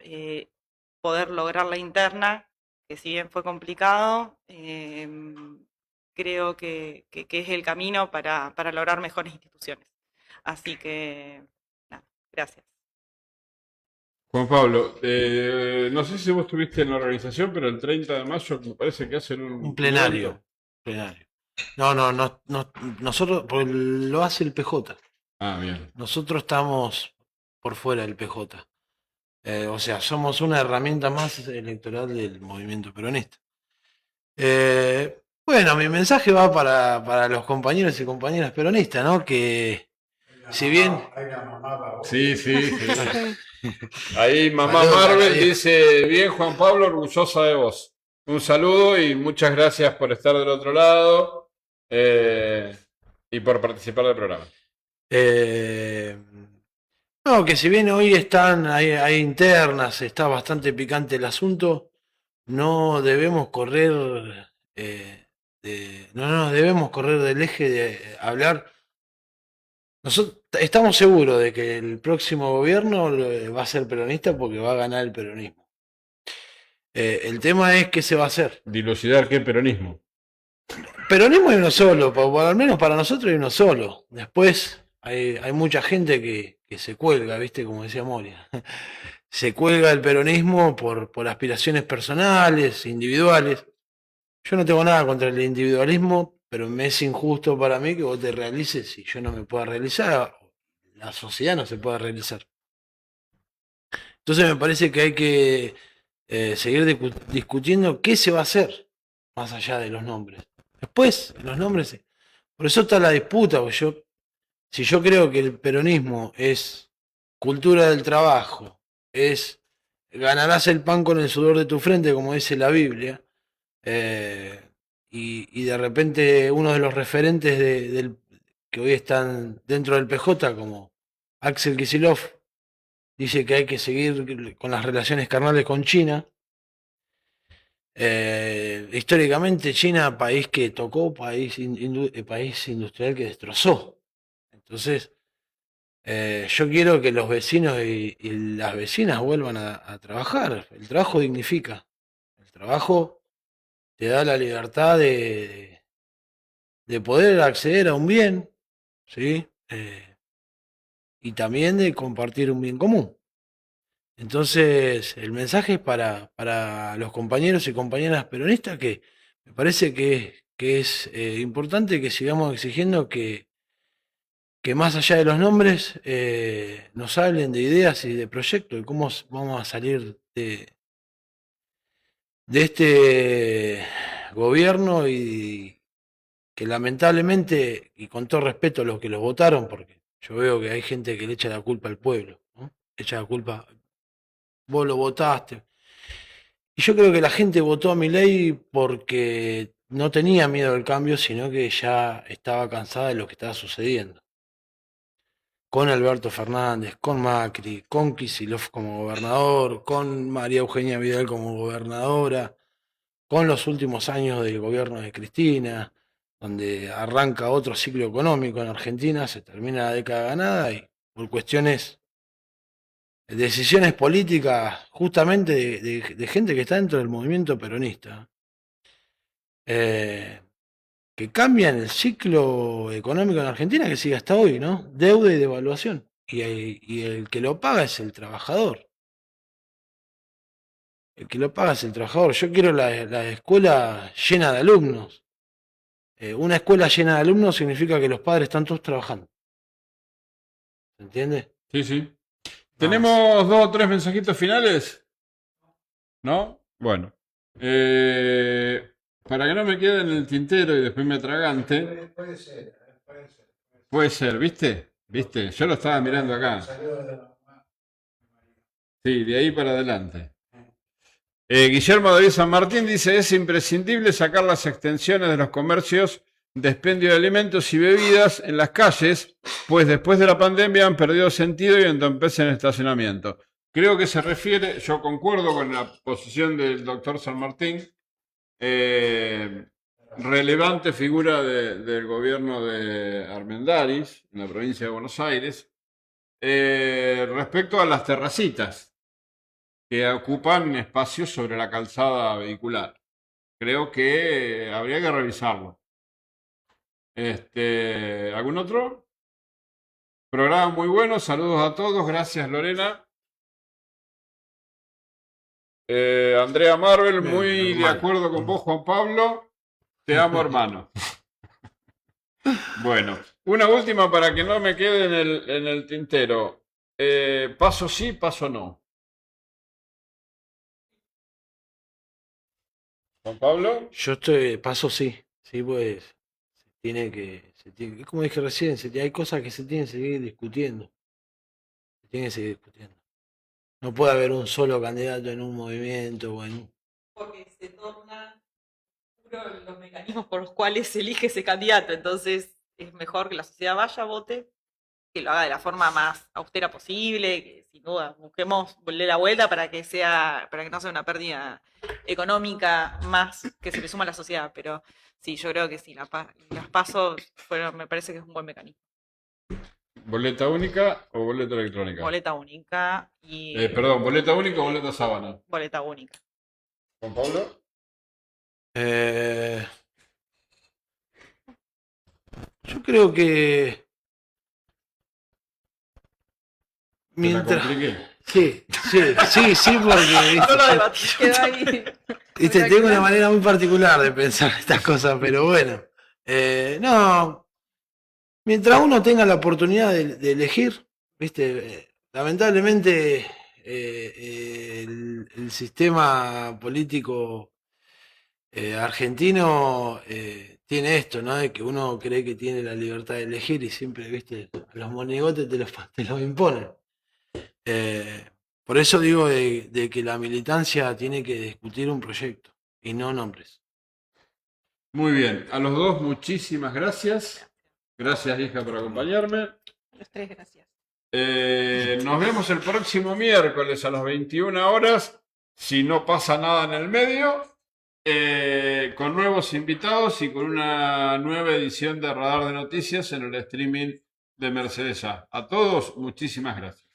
poder lograr la interna, que si bien fue complicado, creo que es el camino para lograr mejores instituciones. Así que, nada, gracias. Juan Pablo, no sé si vos estuviste en la organización, pero el 30 de mayo me parece que hacen un plenario. No, nosotros, pues lo hace el PJ. Ah, bien. Nosotros estamos por fuera del PJ. O sea, somos una herramienta más electoral del movimiento peronista. Bueno, mi mensaje va para los compañeros y compañeras peronistas, ¿no? Que si bien... Sí, sí, sí. Ahí mamá Saludos a Marvel la vieja. dice, bien Juan Pablo, orgullosa de vos. Un saludo y muchas gracias por estar del otro lado y por participar del programa. No, que si bien hoy hay internas, está bastante picante el asunto, no debemos correr, no nos debemos correr del eje de hablar. Nosotros estamos seguros de que el próximo gobierno va a ser peronista porque va a ganar el peronismo. El tema es qué se va a hacer. Dilucidar qué peronismo. Peronismo hay uno solo, al menos para nosotros hay uno solo. Después hay mucha gente que se cuelga, ¿viste? Como decía Moria. Se cuelga el peronismo por aspiraciones personales, individuales. Yo no tengo nada contra el individualismo, pero me es injusto para mí que vos te realices si yo no me pueda realizar, la sociedad no se pueda realizar. Entonces me parece que hay que seguir discutiendo qué se va a hacer más allá de los nombres. Después, los nombres, por eso está la disputa, porque si yo creo que el peronismo es cultura del trabajo, es ganarás el pan con el sudor de tu frente, como dice la Biblia, y de repente uno de los referentes que hoy están dentro del PJ, como Axel Kicillof, dice que hay que seguir con las relaciones carnales con China. Históricamente China, país que tocó, país industrial que destrozó. Entonces, yo quiero que los vecinos y las vecinas vuelvan a trabajar. El trabajo dignifica. El trabajo te da la libertad de poder acceder a un bien, ¿sí? Y también de compartir un bien común. Entonces, el mensaje es para los compañeros y compañeras peronistas que me parece que es importante que sigamos exigiendo que más allá de los nombres nos hablen de ideas y de proyectos, de cómo vamos a salir de este gobierno y que lamentablemente, y con todo respeto a los que los votaron, porque yo veo que hay gente que le echa la culpa al pueblo, ¿no? Echa la culpa, vos lo votaste. Y yo creo que la gente votó a Milei porque no tenía miedo del cambio, sino que ya estaba cansada de lo que estaba sucediendo. Con Alberto Fernández, con Macri, con Kicillof como gobernador, con María Eugenia Vidal como gobernadora, con los últimos años del gobierno de Cristina, donde arranca otro ciclo económico en Argentina, se termina la década ganada y por cuestiones, decisiones políticas justamente de gente que está dentro del movimiento peronista, que cambian el ciclo económico en Argentina que sigue hasta hoy, ¿no? Deuda y devaluación. Y el que lo paga es el trabajador. El que lo paga es el trabajador. Yo quiero la escuela llena de alumnos. Una escuela llena de alumnos significa que los padres están todos trabajando. ¿Se entiende? Sí, sí. ¿Tenemos 2 o 3 mensajitos finales? ¿No? Bueno. Para que no me quede en el tintero y después me atragante. Puede ser. Puede ser, ¿viste? ¿Viste? Yo lo estaba mirando acá. Sí, de ahí para adelante. Guillermo David San Martín dice, es imprescindible sacar las extensiones de los comercios de expendio de alimentos y bebidas en las calles, pues después de la pandemia han perdido sentido y entorpecen el estacionamiento. Creo que se refiere, yo concuerdo con la posición del doctor San Martín, relevante figura del gobierno de Armendáriz, en la provincia de Buenos Aires, respecto a las terracitas que ocupan espacios sobre la calzada vehicular. Creo que habría que revisarlo. ¿Algún otro? Programa muy bueno, saludos a todos, gracias Lorena. Andrea Marvel, Bien, muy de normal. acuerdo con vos, Juan Pablo. Te amo, hermano. Bueno, una última para que no me quede en el tintero. Paso sí, paso no. Juan Pablo. Yo paso sí, pues es como dije recién, hay cosas que se tienen que seguir discutiendo. Se tienen que seguir discutiendo. No puede haber un solo candidato en un movimiento o en... Porque se tornan los mecanismos por los cuales se elige ese candidato. Entonces es mejor que la sociedad vaya, vote, que lo haga de la forma más austera posible, que sin duda busquemos darle la vuelta para que no sea una pérdida económica más que se le suma a la sociedad. Pero sí, yo creo que sí, los pasos me parece que es un buen mecanismo. ¿Boleta única o boleta electrónica? Boleta única y Perdón, ¿boleta única o boleta sábana? boleta única. ¿Juan Pablo? Yo creo que ¿Te la compliqué? Sí, porque No lo debatí. Quedó ahí. viste, tengo una manera muy particular de pensar estas cosas, pero bueno. No, mientras uno tenga la oportunidad de elegir, viste, lamentablemente el sistema político argentino tiene esto, ¿no? De que uno cree que tiene la libertad de elegir y siempre, viste, los monigotes te los imponen. Por eso digo de que la militancia tiene que discutir un proyecto y no nombres. Muy bien, a los dos muchísimas gracias. Gracias, hija, por acompañarme. Los tres, gracias. Nos vemos el próximo miércoles a las 21 horas, si no pasa nada en el medio, con nuevos invitados y con una nueva edición de Radar de Noticias en el streaming de Mercedes A. A todos, muchísimas gracias.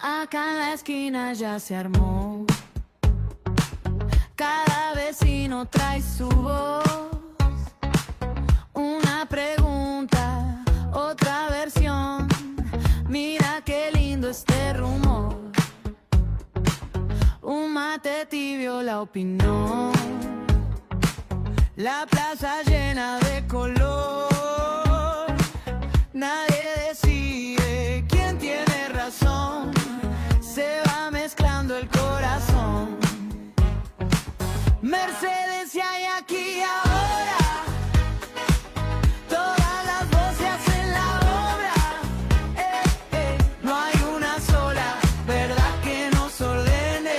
Acá en la esquina ya se armó. Cada vecino trae su voz. Una pregunta, otra versión. Mira qué lindo este rumor. Un mate tibio, la opinión. La plaza llena de color. Nadie decide quién tiene razón. Se va mezclando el corazón. Mercedes, y hay aquí ahora. Todas las voces hacen la obra. No hay una sola verdad que nos ordene.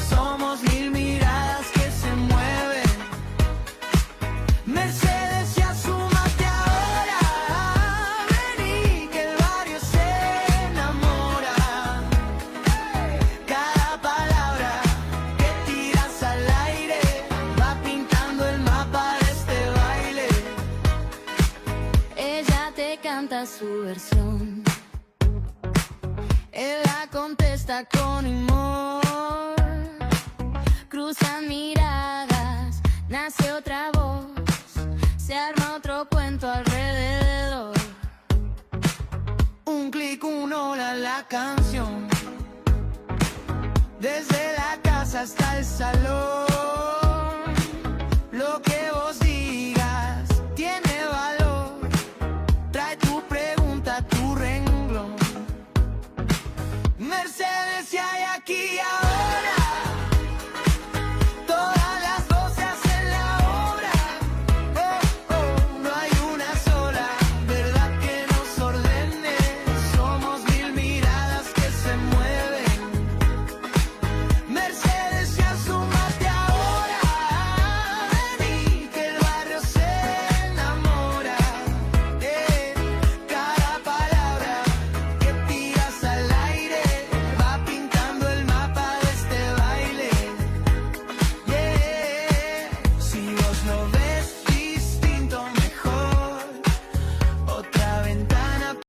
Somos mil miradas que se mueven. Mercedes, ya súmate ahora. Vení que el barrio se enamora. Cada palabra que tiras al aire va pintando el mapa de este baile. Ella te canta su versión. Él la contesta con humor. Cruzan miradas, nace otra voz. Se arma otro cuento alrededor. Un clic, un hola, la canción. Desde la casa hasta el salón. Lo que vos